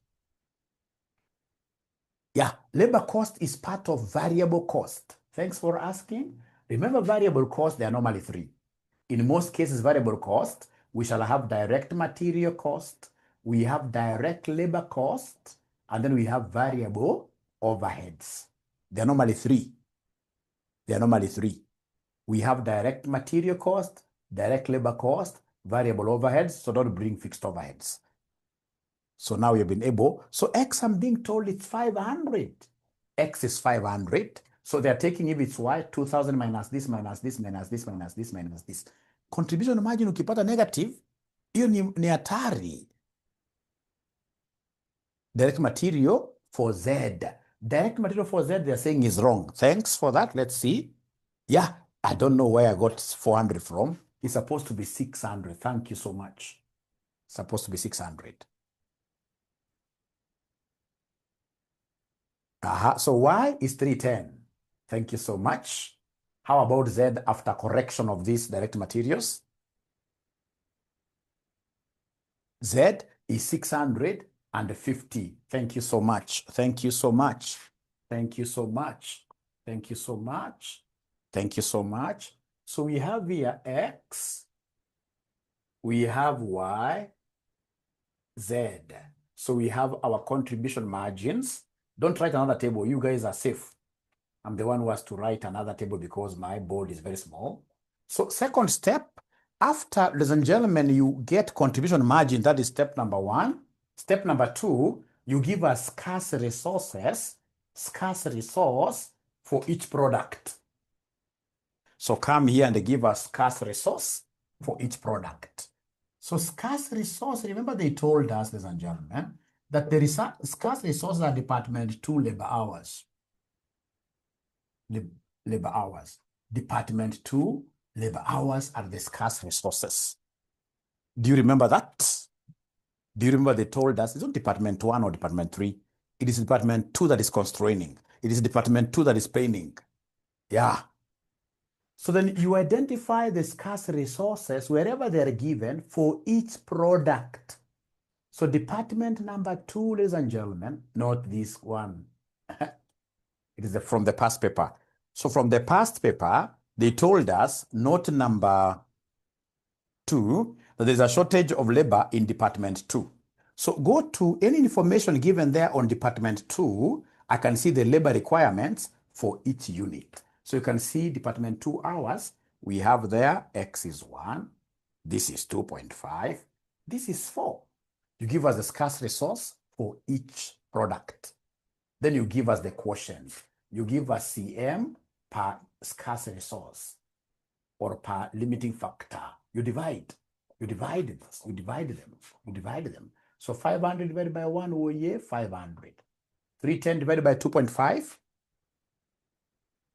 Labor cost is part of variable cost. Thanks for asking. Remember, variable cost, they are normally 3. In most cases, variable cost, we shall have direct material cost, we have direct labor cost, and then we have variable overheads. They're normally three. We have direct material cost, direct labor cost, variable overheads, so don't bring fixed overheads. So now you've been able, so X I'm being told it's 500. X is 500. So they're taking if it's Y, 2000 minus this, minus this, minus this, minus this, minus this. Contribution margin ukipata negative, hiyo ni hatari. Direct material for Z. Direct material for Z, they're saying is wrong. Thanks for that. Let's see. Yeah, I don't know where I got 400 from. It's supposed to be 600. Thank you so much. It's supposed to be 600. So Y is 310. Thank you so much. How about Z after correction of these direct materials? Z is 650. Thank you so much. Thank you so much. Thank you so much. Thank you so much. Thank you so much. So we have here X, we have Y, Z. So we have our contribution margins. Don't write another table. You guys are safe. I'm the one who has to write another table because my board is very small. So second step, after, ladies and gentlemen, you get contribution margin. That is step number 1. Step number 2, you give us scarce resource for each product. So come here and give us scarce resource for each product. So scarce resource, remember they told us, ladies and gentlemen, that there is scarce resources are Department 2 labor hours. Labor hours. Department 2 labor hours are the scarce resources. Do you remember that? Do you remember they told us it's not Department 1 or Department 3. It is Department 2 that is constraining. It is Department 2 that is paying. Yeah. So then you identify the scarce resources wherever they are given for each product. So department number 2, ladies and gentlemen, not this one. It is from the past paper. So from the past paper, they told us note number 2, that there's a shortage of labor in department 2. So go to any information given there on department 2, I can see the labor requirements for each unit. So you can see department 2 hours, we have there X is 1, this is 2.5, this is 4. You give us the scarce resource for each product. Then you give us the quotient. You give us CM per scarce resource or per limiting factor. You divide them. So 500 divided by 1, oh yeah, 500. 310 divided by 2.5.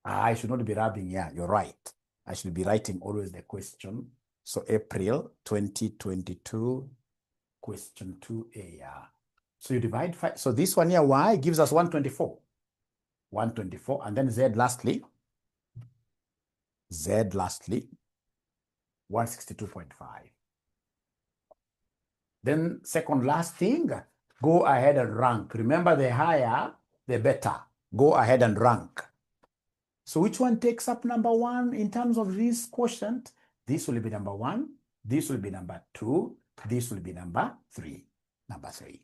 I should not be rubbing here. You're right. I should be writing always the question. So April 2022, question 2A. Yeah. So you divide 5. So this one here, Y, gives us 124. 124. And then Z lastly. 162.5. Then second last thing, go ahead and rank. Remember, the higher, the better. Go ahead and rank. So which one takes up number 1 in terms of this quotient? This will be number 1. This will be number 2. This will be number 3. Number 3.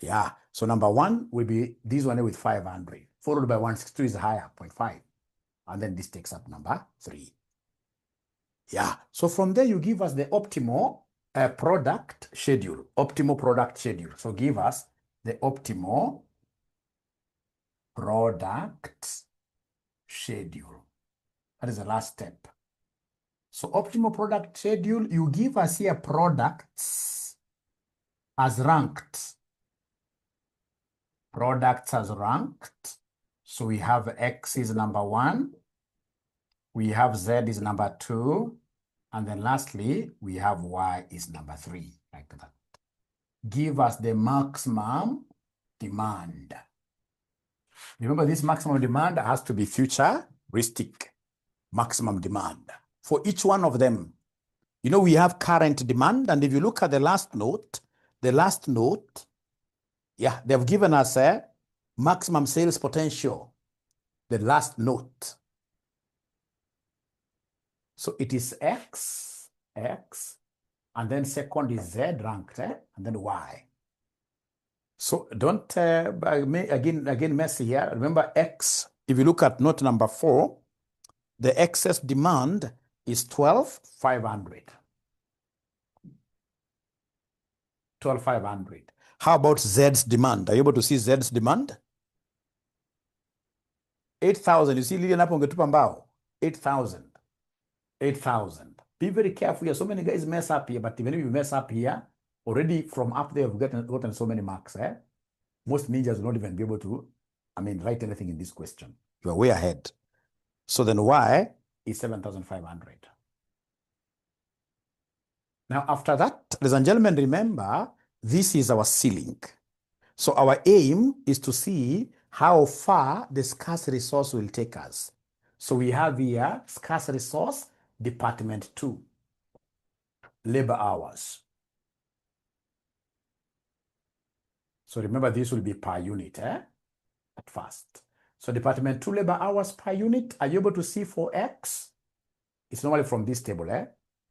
Yeah. So number 1 will be this one with 500, followed by 162 is higher, 0.5. And then this takes up number 3. Yeah. So from there, you give us the optimal product schedule. Optimal product schedule. So give us the optimal product schedule. That is the last step. So optimal product schedule, you give us here products as ranked. Products as ranked. So we have X is number 1. We have Z is number 2. And then lastly, we have Y is number 3, like that. Give us the maximum demand. Remember, this maximum demand has to be futuristic. Maximum demand for each one of them. You know, we have current demand. And if you look at the last note, yeah, they've given us a maximum sales potential. the last note. So it is X, and then second is Z ranked, and then Y. So don't, again, mess here. Remember X, if you look at note number 4, the excess demand is 12,500. 12,500. How about Z's demand? Are you able to see Z's demand? 8,000. You see, Lilian hapo ungetupa mbao. 8,000. 8,000. Be very careful here. So many guys mess up here, but even if you mess up here, already from up there, you've gotten so many marks. Most ninjas will not even be able to, write anything in this question. You are way ahead. So then Y is 7,500. Now, after that, ladies and gentlemen, remember, this is our ceiling. So our aim is to see how far the scarce resource will take us. So we have here scarce resource, department 2, labor hours. So remember, this will be per unit at first. So department 2 labor hours per unit. Are you able to see for X? It's normally from this table.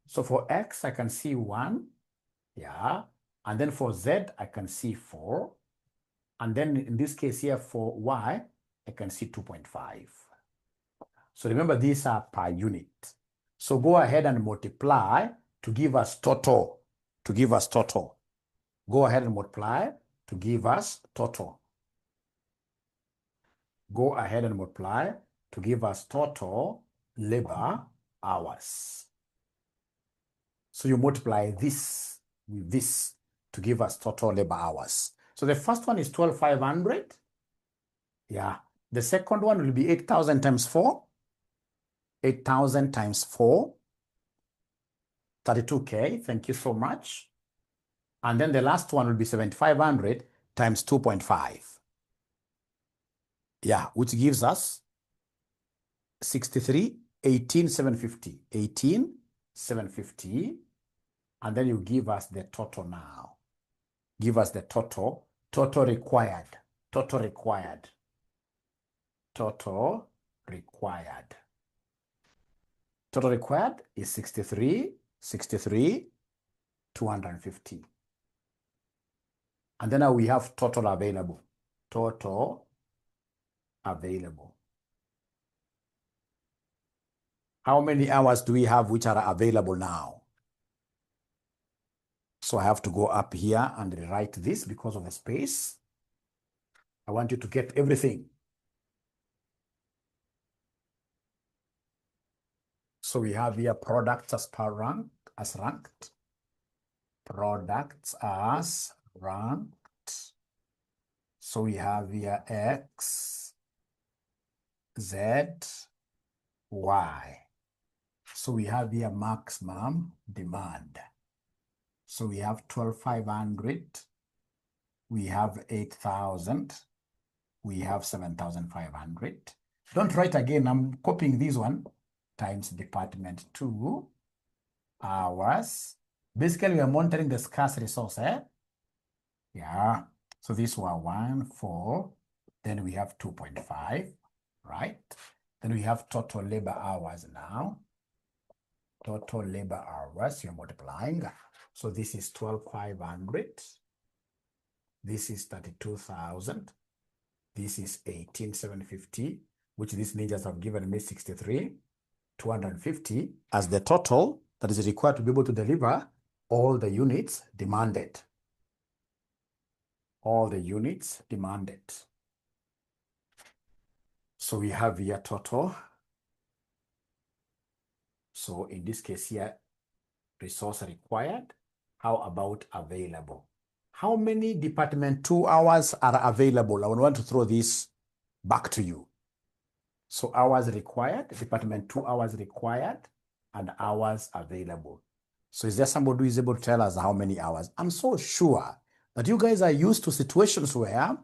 So for X, I can see 1. Yeah. And then for Z, I can see 4. And then in this case here for Y, I can see 2.5. So remember, these are per unit. So go ahead and multiply to give us total. Go ahead and multiply to give us total. Go ahead and multiply to give us total labor hours. So you multiply this with this to give us total labor hours. So the first one is 12,500. Yeah. The second one will be 8,000 times 4. 8,000 times 4. 32K. Thank you so much. And then the last one will be 7,500 times 2.5. Yeah, which gives us 63, 18,750. 18,750. And then you give us the total now. Give us the total. Total required. Total required. Total required. Total required is 63, 250. And then now we have total available. Total available. How many hours do we have which are available now? So I have to go up here and rewrite this because of the space. I want you to get everything. So we have here products as ranked. Products as ranked. So we have here X, Z, Y. So we have here maximum demand. So we have 12,500. We have 8,000. We have 7,500. Don't write again. I'm copying this one. Times department 2 hours. Basically, we are monitoring the scarce resource. Yeah. So this was 1, 4. Then we have 2.5, right? Then we have total labor hours now. Total labor hours, you're multiplying. So this is 12,500. This is 32,000. This is 18,750, which these ninjas have given me 63,250 as the total that is required to be able to deliver all the units demanded. All the units demanded. So we have here total. So in this case here, resource required. How about available? How many department 2 hours are available? I want to throw this back to you. So hours required, department 2 hours required, and hours available. So is there somebody who is able to tell us how many hours? I'm so sure that you guys are used to situations where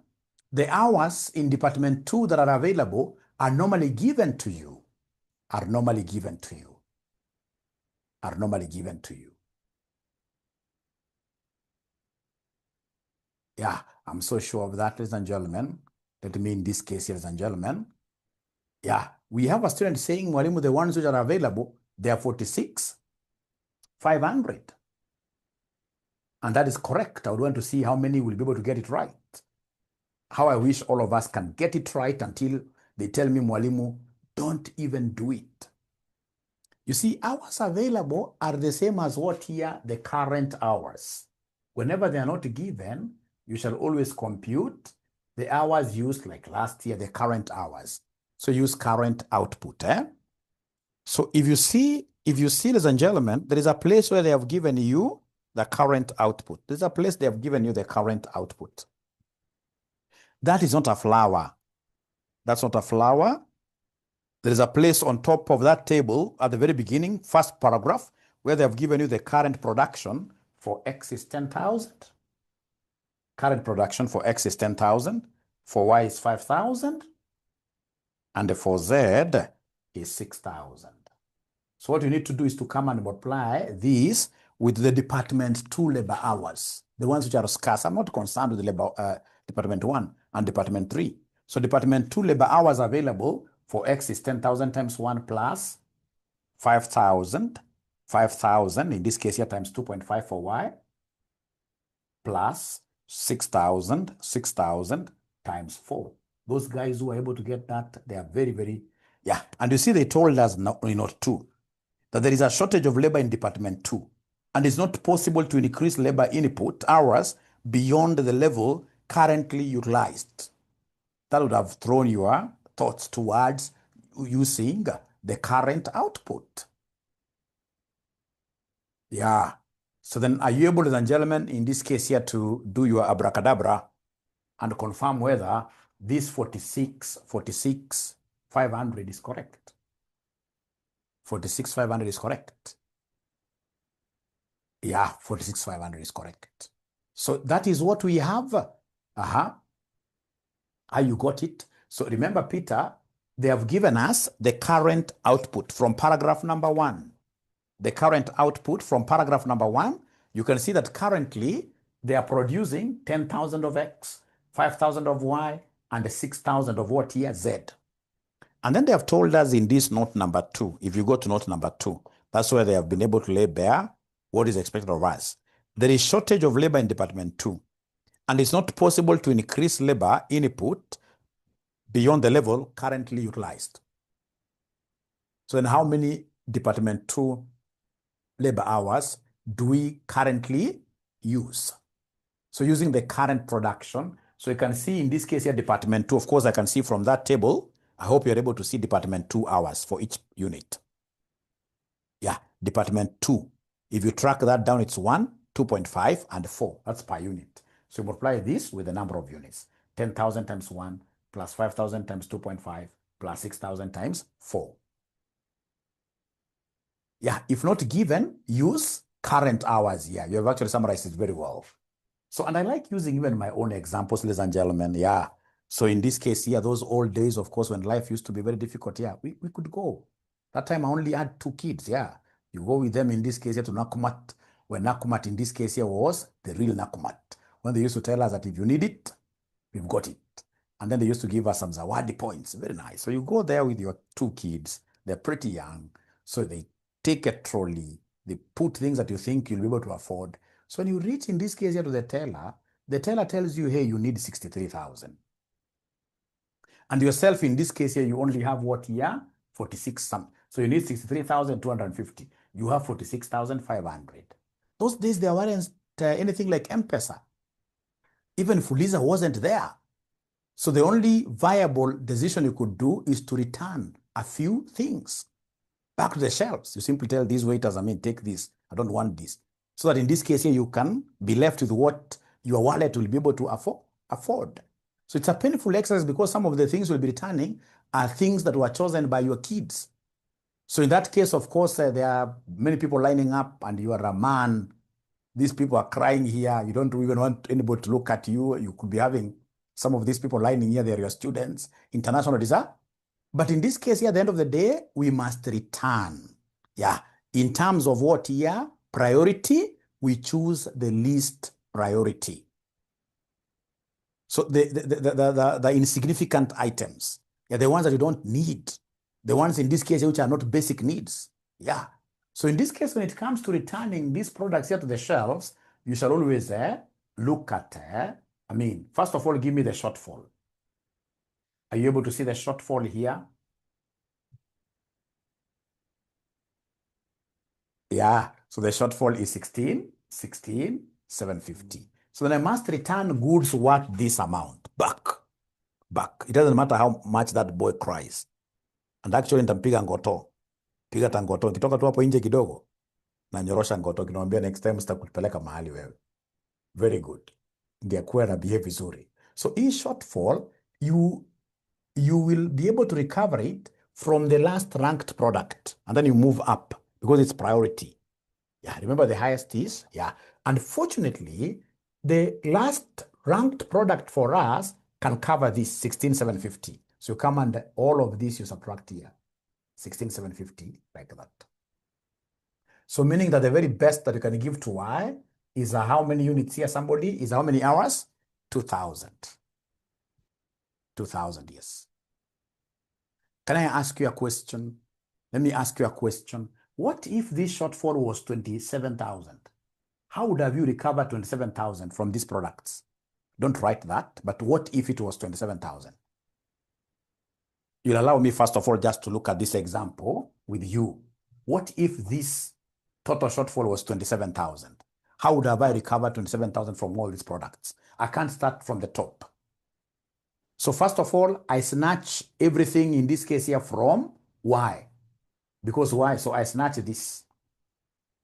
the hours in department 2 that are available are normally given to you. Are normally given to you. Yeah, I'm so sure of that, ladies and gentlemen. Let me in this case, ladies and gentlemen, Yeah, we have a student saying, Mwalimu, the ones which are available, they are 46,500. And that is correct. I would want to see how many will be able to get it right. How I wish all of us can get it right until they tell me, Mwalimu, don't even do it. You see, hours available are the same as what here, the current hours. Whenever they are not given, you shall always compute the hours used, like last year, the current hours. So use current output. So if you see, ladies and gentlemen, there is a place where they have given you the current output. There's a place they have given you the current output. That is not a flower. That's not a flower. There is a place on top of that table at the very beginning, first paragraph, where they have given you the current production for X is 10,000. Current production for X is 10,000. For Y is 5,000. And for Z is 6,000. So what you need to do is to come and multiply these with the Department 2 labor hours, the ones which are scarce. I'm not concerned with the labor, Department 1 and Department 3. So Department 2 labor hours available for X is 10,000 times 1 plus 5,000. 5,000, in this case here, times 2.5 for Y, plus 6,000, 6,000 times 4. Those guys who are able to get that, they are very, very, yeah. And you see, they told us, not 2, that there is a shortage of labor in Department 2. And it's not possible to increase labor input hours beyond the level currently utilized. That would have thrown your thoughts towards using the current output. Yeah. So then are you able, ladies and gentlemen, in this case here, to do your abracadabra and confirm whether this 46,500 is correct? 46,500 is correct. Yeah, 46,500 is correct. So that is what we have. You got it. So remember, Peter, they have given us the current output from paragraph number 1. The current output from paragraph number 1, you can see that currently they are producing 10,000 of X, 5,000 of Y, and 6,000 of what here? Z. And then they have told us in this note number 2, if you go to note number 2, that's where they have been able to lay bare what is expected of us. There is shortage of labor in Department 2, and it's not possible to increase labor input beyond the level currently utilized. So then how many Department 2 labor hours do we currently use? So using the current production, so you can see in this case here, Department 2, of course, I can see from that table. I hope you're able to see Department 2 hours for each unit. Yeah, Department 2. If you track that down, it's 1, 2.5, and 4. That's per unit. So you multiply this with the number of units. 10,000 times 1 plus 5,000 times 2.5 plus 6,000 times 4. Yeah, if not given, use current hours here. You have actually summarized it very well. So, and I like using even my own examples, ladies and gentlemen. Yeah. So in this case here, those old days, of course, when life used to be very difficult, yeah, we could go. That time I only had 2 kids, yeah. You go with them in this case here to Nakumat, when Nakumat in this case here was the real Nakumat. When they used to tell us that if you need it, we've got it. And then they used to give us some Zawadi points. Very nice. So you go there with your 2 kids. They're pretty young. So they take a trolley. They put things that you think you'll be able to afford. So when you reach in this case here to the teller tells you, hey, you need 63,000. And yourself in this case here, you only have what here? 46 something. So you need 63,250. You have 46,500. Those days there weren't anything like M-Pesa. Even Fuliza wasn't there. So the only viable decision you could do is to return a few things back to the shelves. You simply tell these waiters, take this. I don't want this. So that in this case here, you can be left with what your wallet will be able to afford. So it's a painful exercise because some of the things you'll be returning are things that were chosen by your kids. So in that case, of course, there are many people lining up and you are a man. These people are crying here. You don't even want anybody to look at you. You could be having some of these people lining here. They're your students, international desire. But in this case here, at the end of the day, we must return. Yeah. In terms of what here? Priority, we choose the least priority. So the insignificant items. Yeah, the ones that you don't need. The ones in this case which are not basic needs. Yeah. So in this case, when it comes to returning these products here to the shelves, you shall always look at, first of all, give me the shortfall. Are you able to see the shortfall here? Yeah, so the shortfall is 750. So then I must return goods worth this amount back. It doesn't matter how much that boy cries. And actually nitampiga ngoto. Piga tangoto. Kitoka tu hapo nje kidogo. Na nyorosha ngoto. Kinamwambia next time sitakupeleka mahali wewe. Very good. Ingekuwa na behave vizuri. So in shortfall, you will be able to recover it from the last ranked product. And then you move up because it's priority. Yeah, remember the highest is, yeah. Unfortunately, the last ranked product for us can cover this 16,750. So you come under all of this, you subtract here, 16,750, like that. So meaning that the very best that you can give to Y is how many units here, somebody, is how many hours? 2,000. 2,000, yes. Can I ask you a question? Let me ask you a question. What if this shortfall was 27,000? How would have you recovered 27,000 from these products? Don't write that, but what if it was 27,000? You'll allow me, first of all, just to look at this example with you. What if this total shortfall was 27,000? How would have I recovered 27,000 from all these products? I can't start from the top. So first of all, I snatch everything in this case here from Y. Because why? So I snatch this.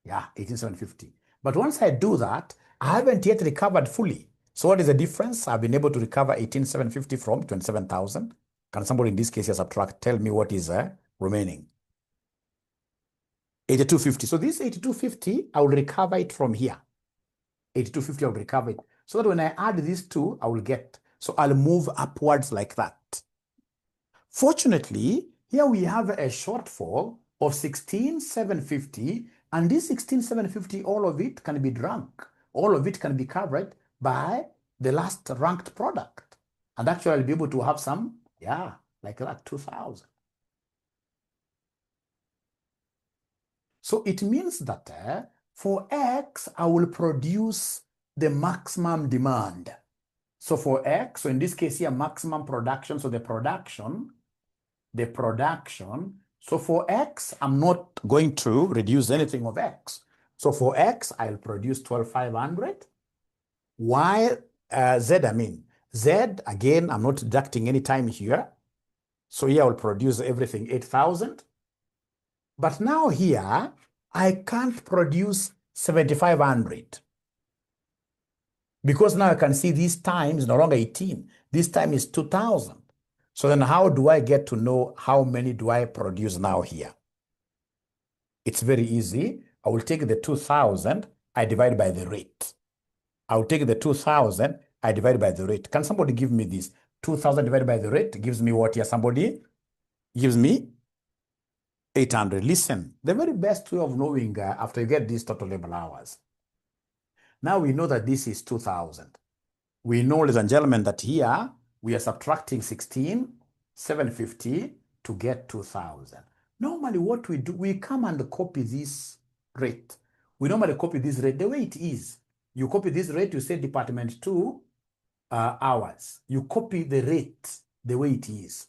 Yeah, 18,750. But once I do that, I haven't yet recovered fully. So what is the difference? I've been able to recover 18,750 from 27,000. Can somebody in this case subtract? Tell me what is remaining. 8250. So this 8250, I will recover it from here. 8250, I will recover it. So that when I add these two, I will get. So I'll move upwards like that. Fortunately, here we have a shortfall of 16,750, and this 16,750, all of it can be drunk. All of it can be covered by the last ranked product. And actually, I'll be able to have some, yeah, like that, 2,000. So it means that for X, I will produce the maximum demand. So for X, so in this case here, maximum production, so the production, so for X, I'm not going to reduce anything of X. So for X, I'll produce 12,500. While Z, again, I'm not deducting any time here. So here I'll produce everything 8,000. But now here, I can't produce 7,500. Because now I can see this time is no longer 18. This time is 2,000. So then how do I get to know how many do I produce now here? It's very easy. I will take the 2,000, I divide by the rate. I will take the 2,000, I divide by the rate. Can somebody give me this? 2,000 divided by the rate gives me what here? Somebody gives me 800. Listen, the very best way of knowing after you get these total labor hours. Now we know that this is 2,000. We know, ladies and gentlemen, that here we are subtracting 16,750 to get 2,000. Normally what we do, we come and copy this rate. We normally copy this rate the way it is. You copy this rate, you say department 2 hours. You copy the rate the way it is.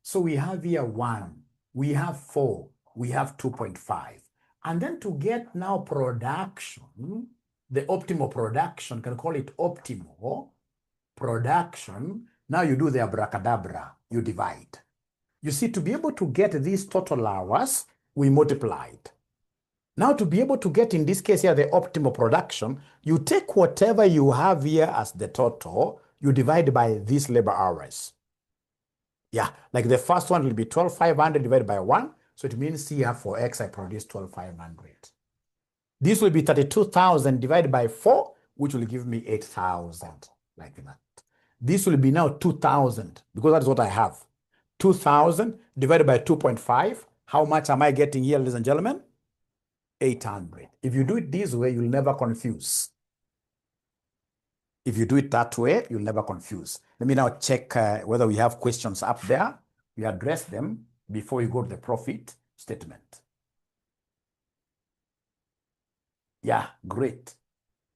So we have here 1, we have 4, we have 2.5. And then to get now production, the optimal production, can call it optimal production. Now you do the abracadabra, you divide. You see, to be able to get these total hours, we multiplied. Now to be able to get, in this case here, the optimal production, you take whatever you have here as the total, you divide by these labor hours. Yeah, like the first one will be 12,500 divided by 1. So it means here for X, I produce 12,500. This will be 32,000 divided by 4, which will give me 8,000, like that. This will be now 2,000, because that's what I have. 2,000 divided by 2.5. How much am I getting here, ladies and gentlemen? 800. If you do it this way, you'll never confuse. If you do it that way, you'll never confuse. Let me now check whether we have questions up there. You address them before you go to the profit statement. Yeah, great.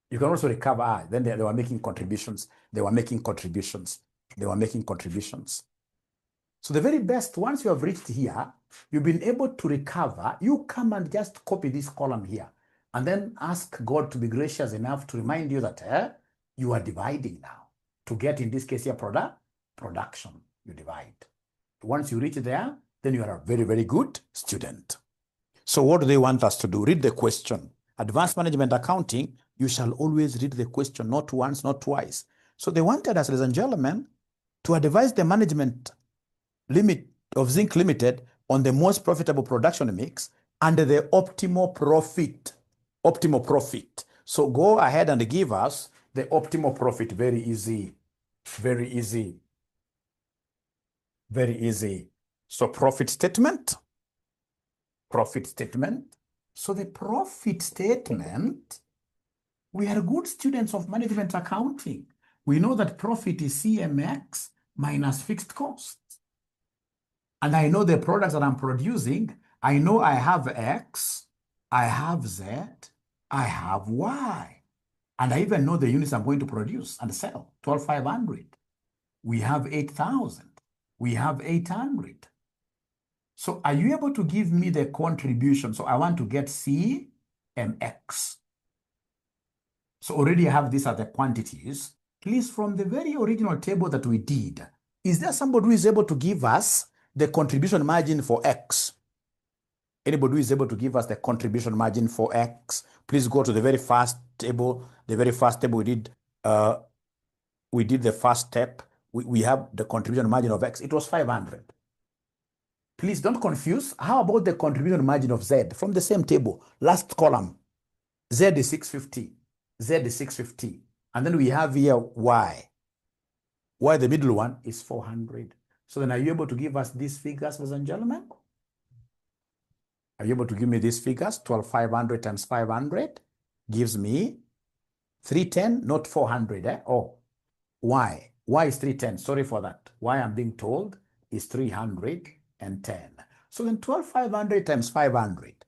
You can also recover. Then they were making contributions. They were making contributions. They were making contributions. So the very best, once you have reached here, you've been able to recover, you come and just copy this column here and then ask God to be gracious enough to remind you that you are dividing now to get, in this case here, production. You divide. Once you reach there, then you are a very, very good student. So what do they want us to do? Read the question. Advanced Management Accounting, you shall always read the question, not once, not twice. So they wanted us, ladies and gentlemen, to advise the management limit of Zinc Limited on the most profitable production mix and the optimal profit. Optimal profit. So go ahead and give us the optimal profit. Very easy. Very easy. Very easy. So profit statement. Profit statement. So the profit statement, we are good students of management accounting. We know that profit is CMX minus fixed costs. And I know the products that I'm producing. I know I have X, I have Z, I have Y. And I even know the units I'm going to produce and sell, 12,500. We have 8,000. We have 800. So are you able to give me the contribution? So I want to get CMX. So already I have these are the quantities. Please, from the very original table that we did, is there somebody who is able to give us the contribution margin for X? Anybody who is able to give us the contribution margin for X? Please go to the very first table. The very first table we did the first step. We have the contribution margin of X. It was 500. Please don't confuse. How about the contribution margin of Z from the same table? Last column. Z is 650. Z is 650. And then we have here Y. Y, the middle one, is 400. So then are you able to give us these figures, ladies and gentlemen? Are you able to give me these figures? 12,500 times 500 gives me 310, not 400. Oh, Y. Y is 310. Sorry for that. Y, I'm being told, is 310. So then 12,500 times 500.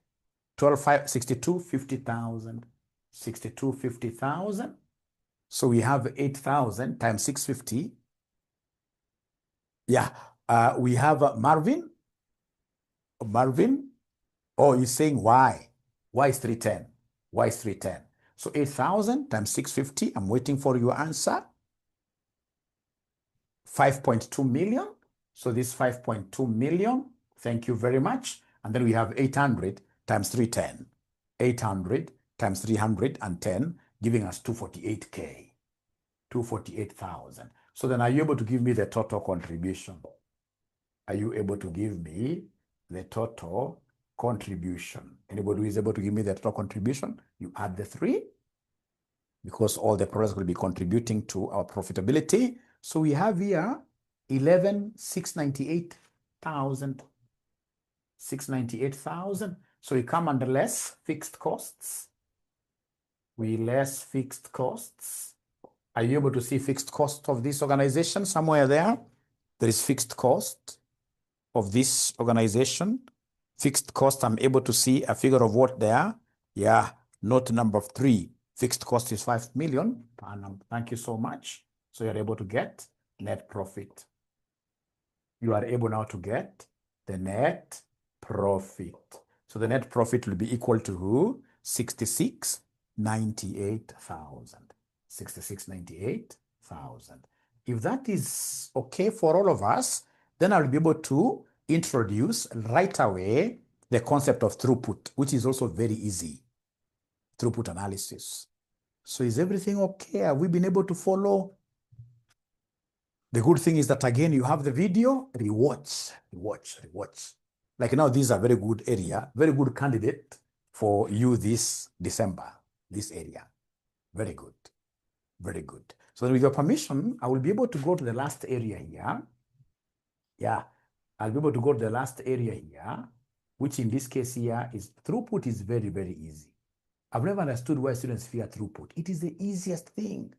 62, 50,000. 62, 50,000. So we have 8,000 times 650. Yeah, we have Marvin. Oh, he's saying Y. Y is 310. Y is 310. So 8,000 times 650. I'm waiting for your answer. 5.2 million. So this 5.2 million. Thank you very much. And then we have 800 times 310. 800 times 310, giving us 248K. 248,000. So then are you able to give me the total contribution? Are you able to give me the total contribution? Anybody who is able to give me the total contribution? You add the 3 because all the products will be contributing to our profitability. So we have here 11,698,000. 698,000. So we come under less fixed costs. We less fixed costs. Are you able to see fixed cost of this organization somewhere there? There is fixed cost of this organization. Fixed cost, I'm able to see a figure of what there. Yeah, note number 3. Fixed cost is 5 million per annum. Thank you so much. So you're able to get net profit. You are able now to get the net profit. So the net profit will be equal to who? 66,98,000. 66,98,000. If that is okay for all of us, then I'll be able to introduce right away the concept of throughput, which is also very easy. Throughput analysis. So is everything okay? Have we been able to follow? The good thing is that, again, you have the video, rewatch. Like now, these are very good area, very good candidate for you this December, this area. Very good. Very good. So with your permission, I will be able to go to the last area here. Yeah, I'll be able to go to the last area here, which in this case here is throughput is very, very easy. I've never understood why students fear throughput. It is the easiest thing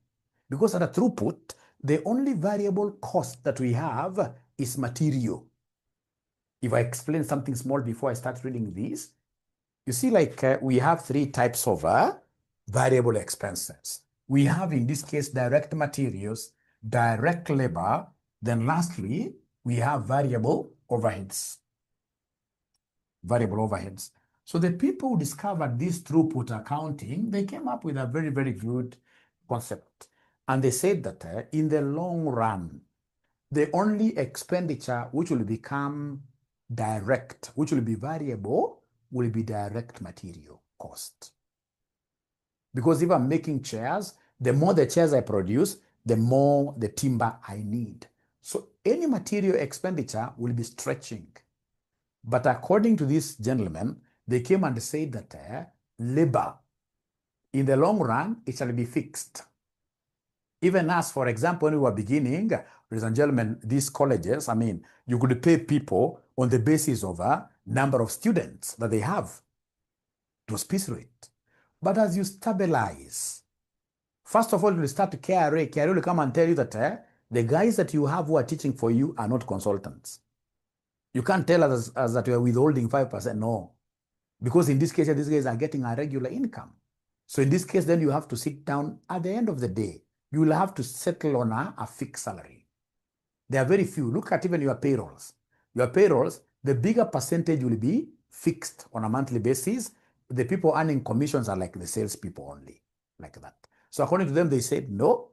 because at a throughput, the only variable cost that we have is material. if I explain something small before I start reading these, you see, like we have three types of variable expenses. We have, in this case, direct materials, direct labor. Then lastly, we have variable overheads. Variable overheads. So the people who discovered this throughput accounting, they came up with a very, very good concept. And they said that in the long run, the only expenditure which will become direct, which will be variable, will be direct material cost. Because if I'm making chairs, the more the chairs I produce, the more the timber I need. So any material expenditure will be stretching. But according to this gentleman, they came and said that labor, in the long run, it shall be fixed. Even as, for example, when we were beginning, ladies and gentlemen, these colleges, I mean, you could pay people on the basis of a number of students that they have. It was piece rate. But as you stabilize, first of all, you start KRA. KRA will come and tell you that the guys that you have who are teaching for you are not consultants. You can't tell us that you are withholding 5%. No. Because in this case, these guys are getting a regular income. So in this case, then you have to sit down at the end of the day. You will have to settle on a fixed salary. There are very few. Look at even your payrolls. Your payrolls, the bigger percentage will be fixed on a monthly basis. The people earning commissions are like the salespeople only, like that. So according to them, they said, no,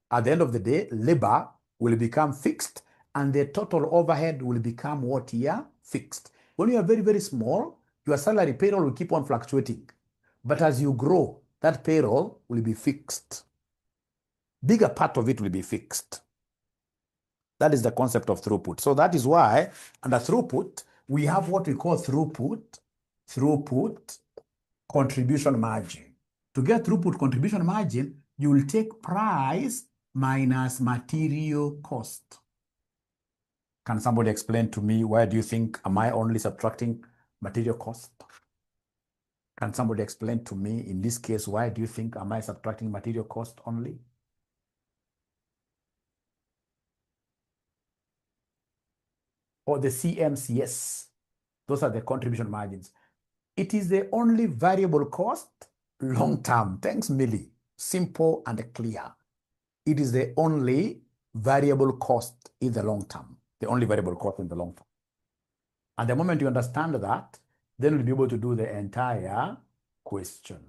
at the end of the day, labor will become fixed and the total overhead will become what here? Fixed. When you are very, very small, your salary payroll will keep on fluctuating. But as you grow, that payroll will be fixed. Bigger part of it will be fixed. That is the concept of throughput. So that is why under throughput, we have what we call throughput contribution margin. To get throughput contribution margin, you will take price minus material cost. Can somebody explain to me why do you think am I only subtracting material cost? Can somebody explain to me in this case why do you think am I subtracting material cost only? Or the CMCS. Those are the contribution margins. It is the only variable cost long term. Thanks, Millie. Simple and clear. It is the only variable cost in the long term. The only variable cost in the long term. And the moment you understand that, then you'll be able to do the entire question.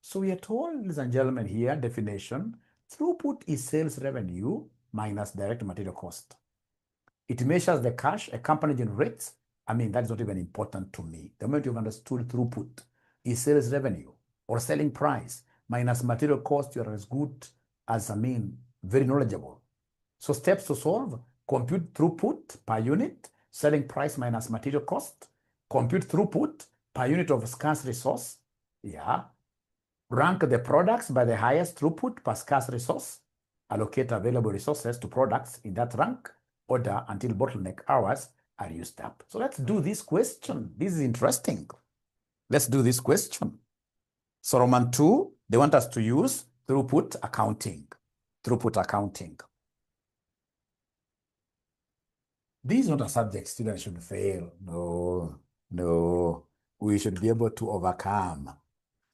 So we are told, ladies and gentlemen, here, definition, throughput is sales revenue minus direct material cost. It measures the cash a company generates. I mean, that's not even important to me. The moment you've understood throughput is sales revenue or selling price minus material cost, you're as good as, very knowledgeable. So steps to solve, compute throughput per unit, selling price minus material cost, compute throughput per unit of scarce resource, rank the products by the highest throughput per scarce resource, allocate available resources to products in that rank order until bottleneck hours are used up. So let's do this question. This is interesting. Let's do this question. So Roman 2, they want us to use throughput accounting. Throughput accounting. This is not a subject students should fail. No. We should be able to overcome.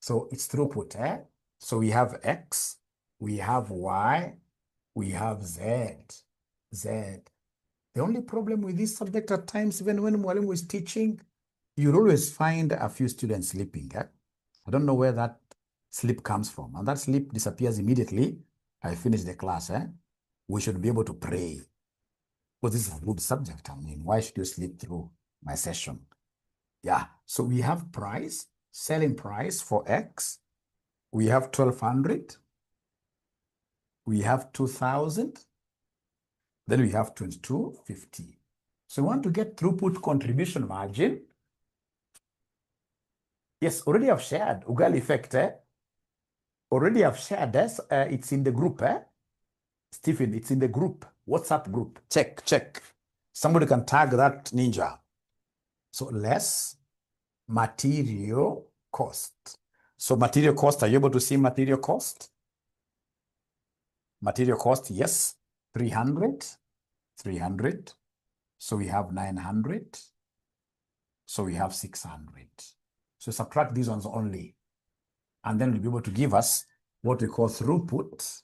So it's throughput, So we have X, we have Y, we have Z. The only problem with this subject at times, even when Mwalimu is teaching, you'll always find a few students sleeping. I don't know where that sleep comes from. And that sleep disappears immediately I finish the class. We should be able to pray. Because this is a good subject. Why should you sleep through my session? So we have price, selling price for X. We have 1,200. We have 2,000. Then we have 2250. So we want to get throughput contribution margin. Yes, already I've shared Ugali effect. Already I've shared this. It's in the group. Stephen, it's in the group, WhatsApp group. Check. Somebody can tag that ninja. So less material cost. So material cost, are you able to see material cost? Material cost, yes. 300. So we have 900. So we have 600. So subtract these ones only. And then we'll be able to give us what we call throughput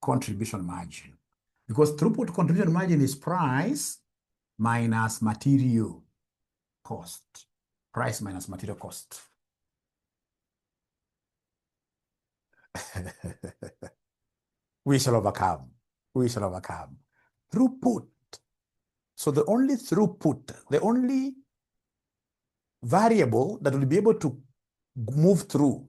contribution margin. Because throughput contribution margin is price minus material cost. Price minus material cost. We shall overcome. We shall overcome. Throughput. So the only throughput, the only variable that will be able to move through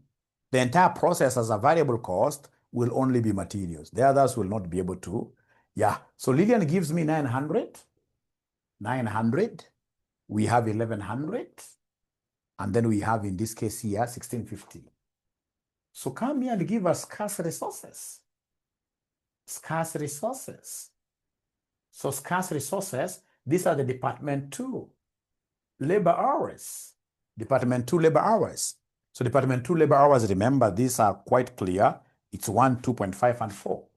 the entire process as a variable cost will only be materials. The others will not be able to. Yeah. So Lillian gives me 900. 900. We have 1100. And then we have, in this case here, 1650. So come here and give us scarce resources. Scarce resources. So scarce resources, these are the Department 2 labor hours. Department 2 labor hours. So Department 2 labor hours, remember, these are quite clear. It's 1, 2.5, and 4.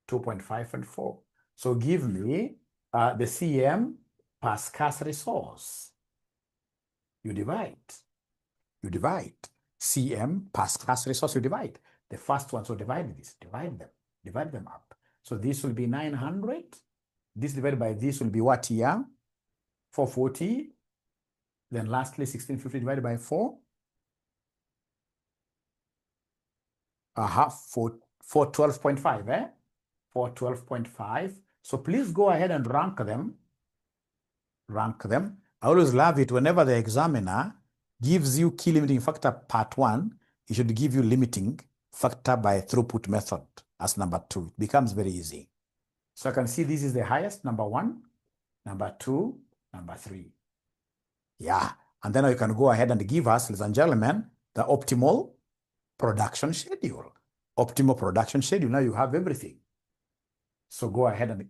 2.5 and 4. So give me the CM per scarce resource. You divide. You divide. CM per scarce resource, you divide. The first one, so divide this. Divide them up. So this will be 900. This divided by this will be what here? 440. Then lastly, 1650 divided by 4. 412.5, eh? 412.5. So please go ahead and rank them. Rank them. I always love it whenever the examiner gives you key limiting factor part 1, it should give you limiting factor by throughput method as number 2. It becomes very easy. So I can see this is the highest, number 1, number 2, number 3. Yeah. And then you can go ahead and give us, ladies and gentlemen, the optimal production schedule. Optimal production schedule. Now you have everything. So go ahead and,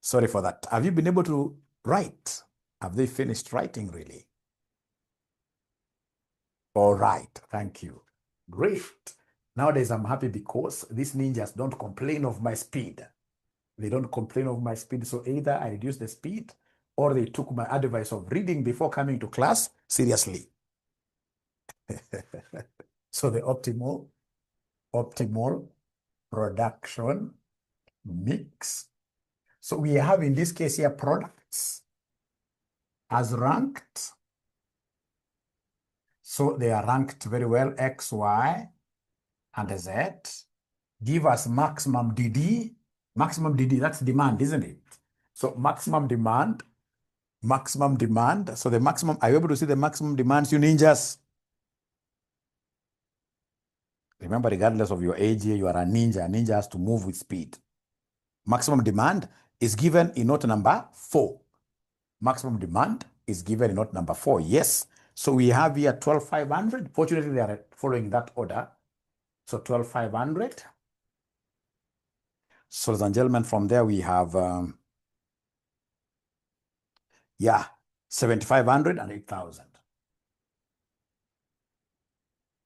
sorry for that. Have you been able to write? Have they finished writing really? All right. Thank you. Great. Nowadays I'm happy because these ninjas don't complain of my speed. They don't complain of my speed. So either I reduce the speed or they took my advice of reading before coming to class seriously. So the optimal production mix. So we have in this case here products as ranked. So they are ranked very well, X, Y, and Z. Give us maximum DD. Maximum DD, that's demand, isn't it? So maximum demand. So the maximum, are you able to see the maximum demands, you ninjas? Remember, regardless of your age, you are a ninja. A ninja has to move with speed. Maximum demand is given in note number 4. Maximum demand is given in note number 4. Yes. So we have here 12,500. Fortunately, they are following that order. So 12,500. So, ladies and gentlemen, from there we have, 7,500 and 8,000.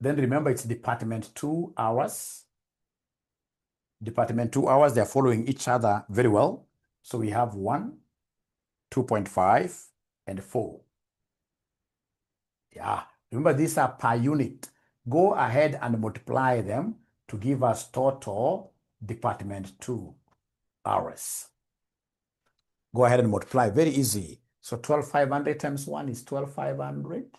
Then remember, it's Department 2 hours. Department 2 hours, they're following each other very well. So we have 1, 2.5, and 4. Yeah, remember these are per unit. Go ahead and multiply them to give us total Department 2 hours. Go ahead and multiply, very easy. So 12,500 times 1 is 12,500.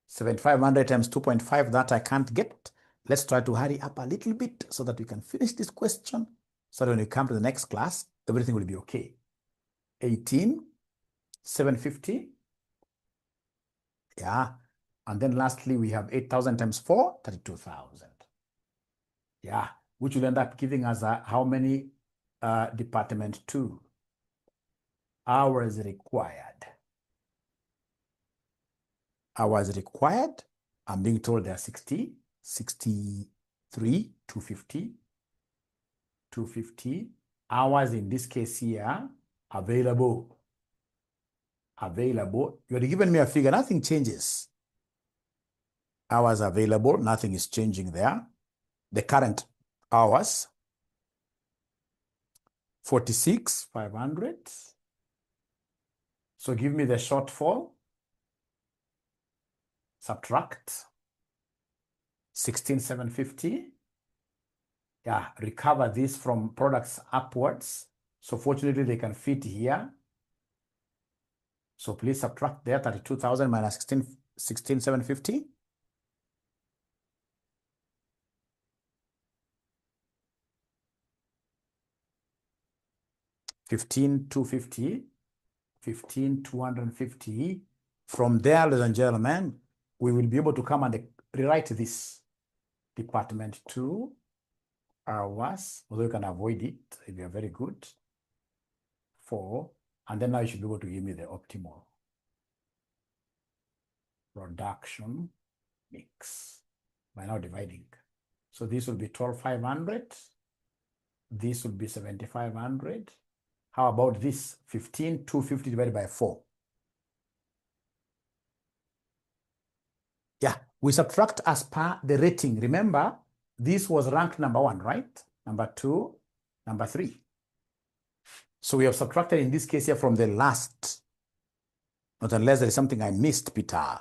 7,500 times 2.5, that I can't get. Let's try to hurry up a little bit so that we can finish this question. So that when we come to the next class, everything will be okay. 18,750. Yeah. And then lastly, we have 8,000 times 4, 32,000. Yeah. Which will end up giving us how many Department 2 hours required? Hours required, I'm being told there are 60, 63, 250, 250 hours in this case here, available. You're giving me a figure, nothing changes. Hours available, nothing is changing there. The current hours. 46,500. So give me the shortfall. Subtract 16,750. Yeah, recover this from products upwards. So fortunately, they can fit here. So please subtract there 32,000 minus 16,750. 15,250. 15,250. From there, ladies and gentlemen, we will be able to come and rewrite this. Department 2 hours, although you can avoid it if you're very good. 4, and then now you should be able to give me the optimal production mix by now dividing. So this will be 12,500. This will be 7,500. How about this? 15,250 divided by 4. Yeah, we subtract as per the rating. Remember, this was ranked number 1, right? Number 2, number 3. So we have subtracted in this case here from the last. Not unless there is something I missed, Peter.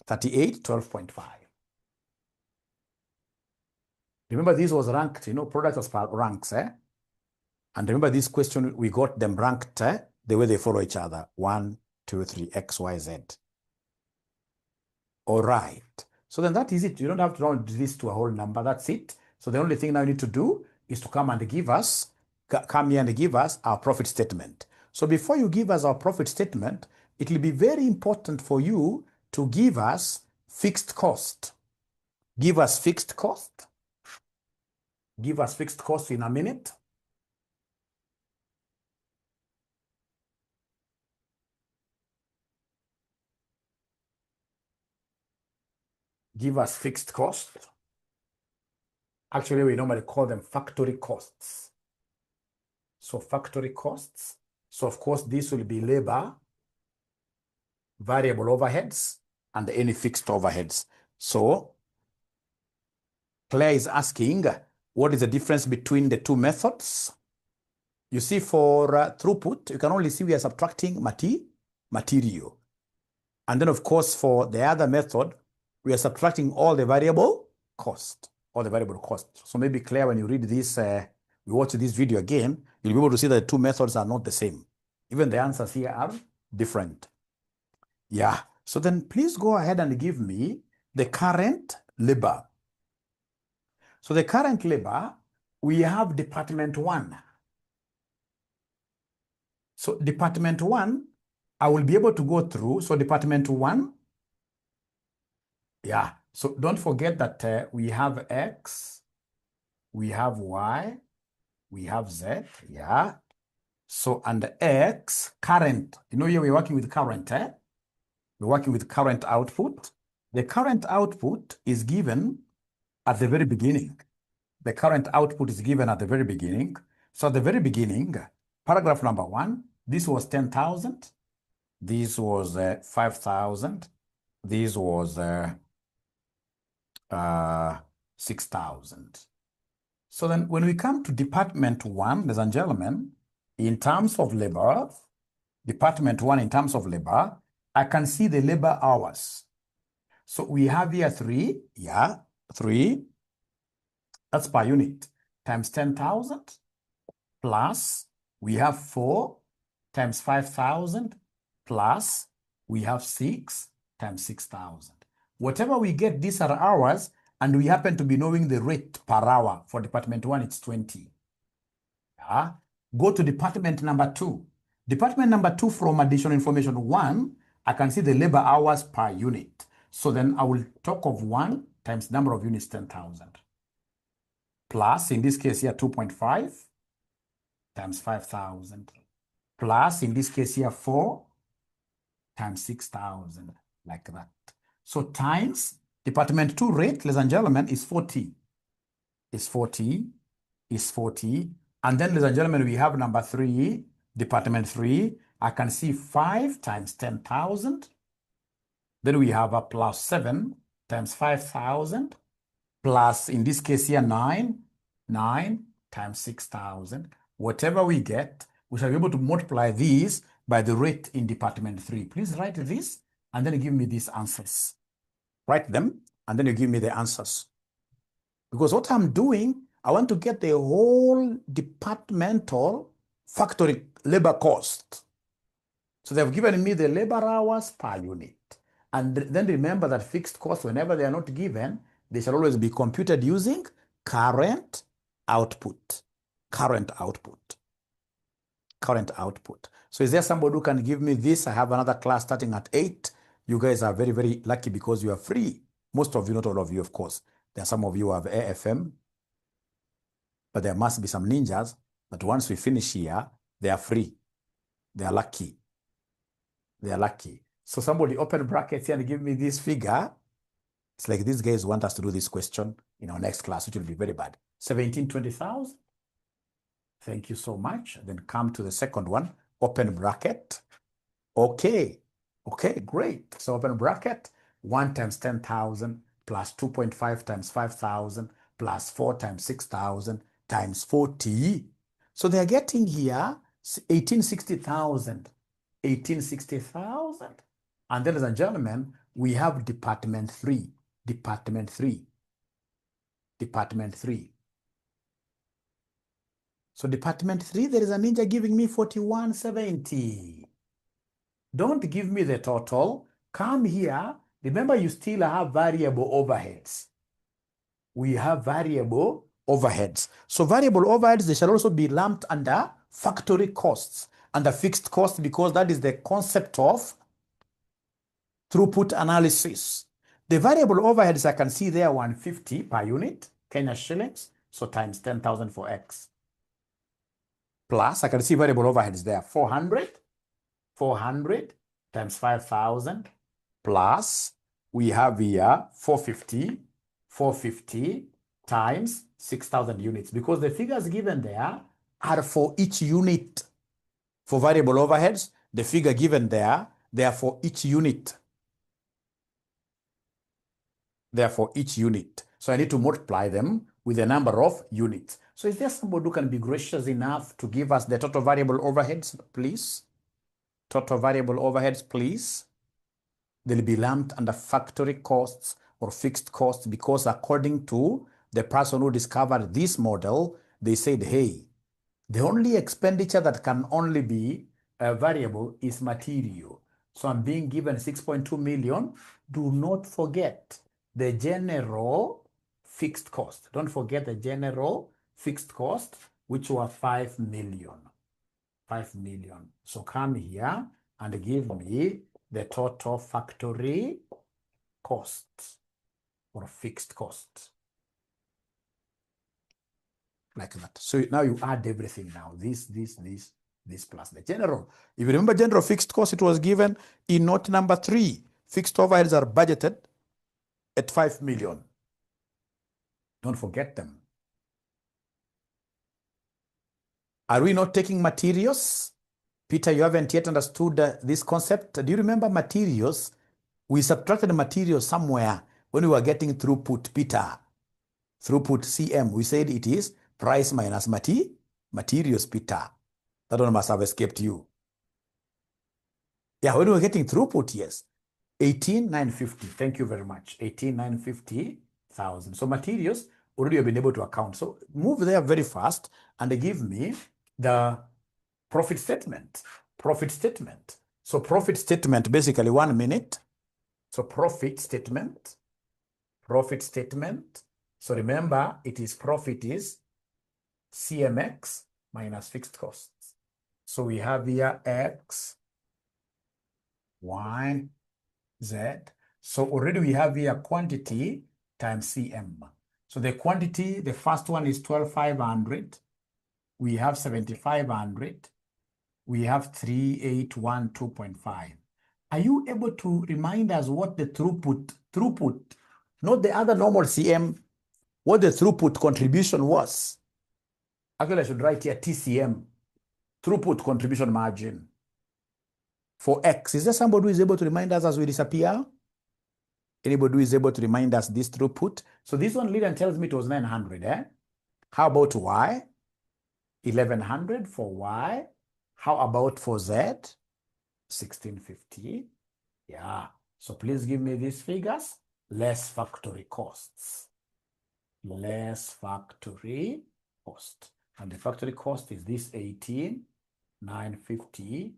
38, 12.5. Remember, this was ranked, products as per ranks, eh? And remember this question, we got them ranked the way they follow each other. 1, 2, 3, X, Y, Z. All right. So then that is it. You don't have to round this to a whole number. That's it. So the only thing now you need to do is to come here and give us our profit statement. So before you give us our profit statement, it will be very important for you to give us fixed cost. Give us fixed cost. Give us fixed cost in a minute. Give us fixed cost. Actually, we normally call them factory costs. So factory costs. So of course, this will be labor, variable overheads, and any fixed overheads. So Claire is asking, what is the difference between the two methods? You see, for throughput, you can only see we are subtracting material. And then, of course, for the other method, we are subtracting all the variable cost. So maybe, Claire, when you read this, we watch this video again, you'll be able to see that the two methods are not the same. Even the answers here are different. Yeah. So then please go ahead and give me the current labor. So the current labor, we have Department 1. So Department 1, I will be able to go through. So Department 1, yeah. So don't forget that we have X, we have Y, we have Z, yeah. So, and X, current, here we're working with current, We're working with current output. The current output is given at the very beginning. The current output is given at the very beginning. So at the very beginning, paragraph number 1, this was 10,000. This was 5,000. This was 6,000. So then when we come to Department 1, ladies and gentlemen, in terms of labor, Department 1 in terms of labor, I can see the labor hours. So we have here 3, 3. That's per unit, times 10,000, plus we have 4 times 5,000, plus we have 6 times 6,000. Whatever we get, these are hours, and we happen to be knowing the rate per hour. For Department 1, it's 20. Yeah. Go to Department number 2. Department number 2, from additional information 1, I can see the labor hours per unit. So then I will talk of 1 times number of units, 10,000. Plus, in this case here, 2.5 times 5,000. Plus, in this case here, 4 times 6,000, like that. So times Department 2 rate, ladies and gentlemen, is 40. Is 40. And then, ladies and gentlemen, we have number 3, Department 3. I can see 5 times 10,000. Then we have a plus 7 times 5,000. Plus, in this case here, 9 times 6,000. Whatever we get, we shall be able to multiply these by the rate in department 3. Please write this and then give me these answers. Write them and then you give me the answers. Because what I'm doing, I want to get the whole departmental factory labor cost. So they've given me the labor hours per unit. And then remember that fixed costs, whenever they are not given, they shall always be computed using current output. Current output. Current output. So is there somebody who can give me this? I have another class starting at 8. You guys are very, very lucky because you are free. Most of you, not all of you, of course. There are some of you who have AFM. But there must be some ninjas that once we finish here, they are free. They are lucky. They are lucky. So somebody open brackets here and give me this figure. It's like these guys want us to do this question in our next class, which will be very bad. 1720,000. Thank you so much. Then come to the second one, open bracket. Okay. Okay, great. So open bracket, 1 times 10,000 plus 2.5 times 5,000 plus 4 times 6,000 times 40. So they're getting here 1860,000. 1860,000. And then, ladies and gentlemen, we have department 3. Department 3. Department 3. So department 3, there is a ninja giving me 4170. Don't give me the total. Come here. Remember, you still have variable overheads. We have variable overheads. So variable overheads, they shall also be lumped under factory costs, under fixed cost, because that is the concept of throughput analysis. The variable overheads, I can see there 150 per unit, Kenya shillings, so times 10,000 for X. Plus, I can see variable overheads there, 400 times 5,000, plus we have here 450 times 6,000 units, because the figures given there are for each unit. For variable overheads, the figure given there, they are for each unit. They are for each unit. So I need to multiply them with the number of units. So is there somebody who can be gracious enough to give us the total variable overheads, please? Total variable overheads, please. They'll be lumped under factory costs or fixed costs because according to the person who discovered this model, they said, hey, the only expenditure that can only be a variable is material. So I'm being given 6.2 million. Do not forget the general fixed cost. Don't forget the general fixed cost, which was 5 million. 5 million. So come here and give me the total factory costs or fixed costs. Like that. So now you add everything now. This plus the general. If you remember general fixed cost, it was given in note number 3. Fixed overheads are budgeted at 5 million. Don't forget them. Are we not taking materials? Peter, you haven't yet understood this concept. Do you remember materials? We subtracted materials somewhere when we were getting throughput, Peter. Throughput CM. We said it is price minus materials, Peter. That one must have escaped you. Yeah, when we were getting throughput, yes. 18,950. Thank you very much. 18,950,000. So materials already have been able to account. So move there very fast and give me the profit statement. Profit statement. So profit statement, basically 1 minute. So profit statement. Profit statement. So remember, it is profit is CMX minus fixed costs. So we have here X, Y, Z. So already we have here quantity times CM. So the quantity, the first one is 12,500. We have 7,500. We have 3,812.5. Are you able to remind us what the throughput, not the other normal CM, what the throughput contribution was? Actually, I should write here TCM, throughput contribution margin for X. Is there somebody who is able to remind us as we disappear? Anybody who is able to remind us this throughput? So this one Lilian tells me it was 900. How about Y? 1100 for Y. How about for Z? 1650. Yeah. So please give me these figures. Less factory costs. Less factory cost. And the factory cost is this 18,950,000.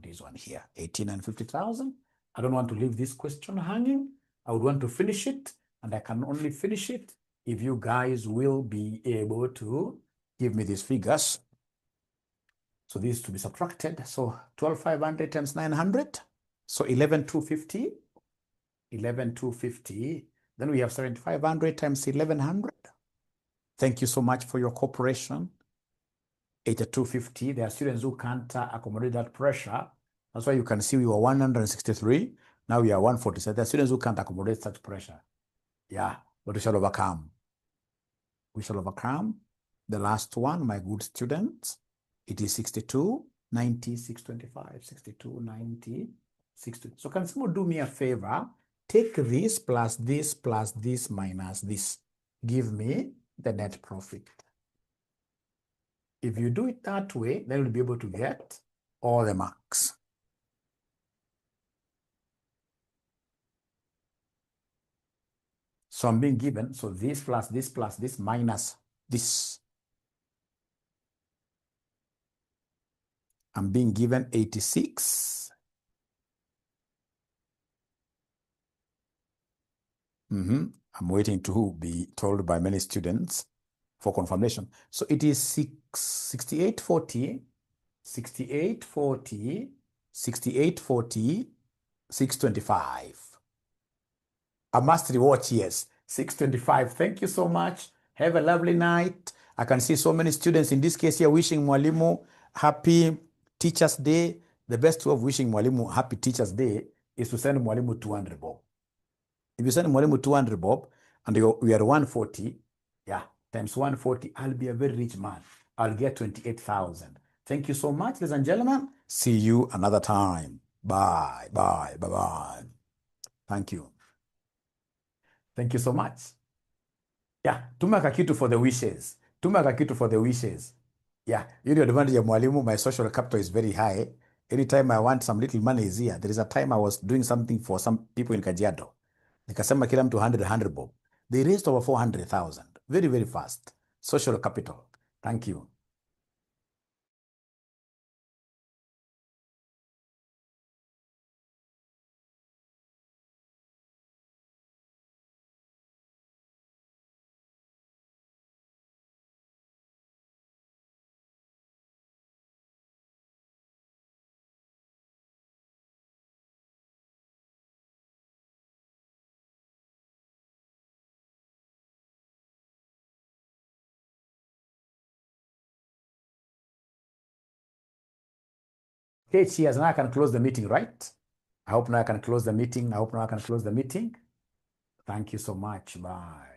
This one here, 18,950,000. I don't want to leave this question hanging. I would want to finish it, and I can only finish it if you guys will be able to give me these figures. So this is to be subtracted. So 12,500 times 900. So 11,250. 11,250. Then we have 7,500 times 1,100. Thank you so much for your cooperation. 8250. There are students who can't accommodate that pressure. That's why you can see we were 163. Now we are 147. There are students who can't accommodate such pressure. Yeah, but we shall overcome. We shall overcome. The last one, my good students, it is 62, 90, 625, 62, 90, 60. So can someone do me a favor? Take this plus this plus this minus this. Give me the net profit. If you do it that way, then you'll be able to get all the marks. So I'm being given, so this plus this minus this. I'm being given 86. I'm waiting to be told by many students for confirmation. So it is 6840, 6840, 6840, 625. A must rewatch, yes. 625. Thank you so much. Have a lovely night. I can see so many students in this case here wishing Mwalimu happy Teacher's Day. The best way of wishing Mwalimu happy Teacher's Day is to send Mwalimu 200 bob. If you send Mwalimu 200 bob and we are 140, yeah, times 140, I'll be a very rich man. I'll get 28,000. Thank you so much, ladies and gentlemen. See you another time. Bye, bye, bye, bye. Thank you. Thank you so much. Yeah, tumaka kitu for the wishes. Tumaka kitu for the wishes. Yeah, you know the advantage of Mwalimu, my social capital is very high. Anytime I want some little money is here. There is a time I was doing something for some people in Kajiado. Nikasema kila mtu 100 bob. They raised over 400,000. Very, very fast. Social capital. Thank you. Okay, cheers. Now I can close the meeting, right? I hope now I can close the meeting. I hope now I can close the meeting. Thank you so much. Bye.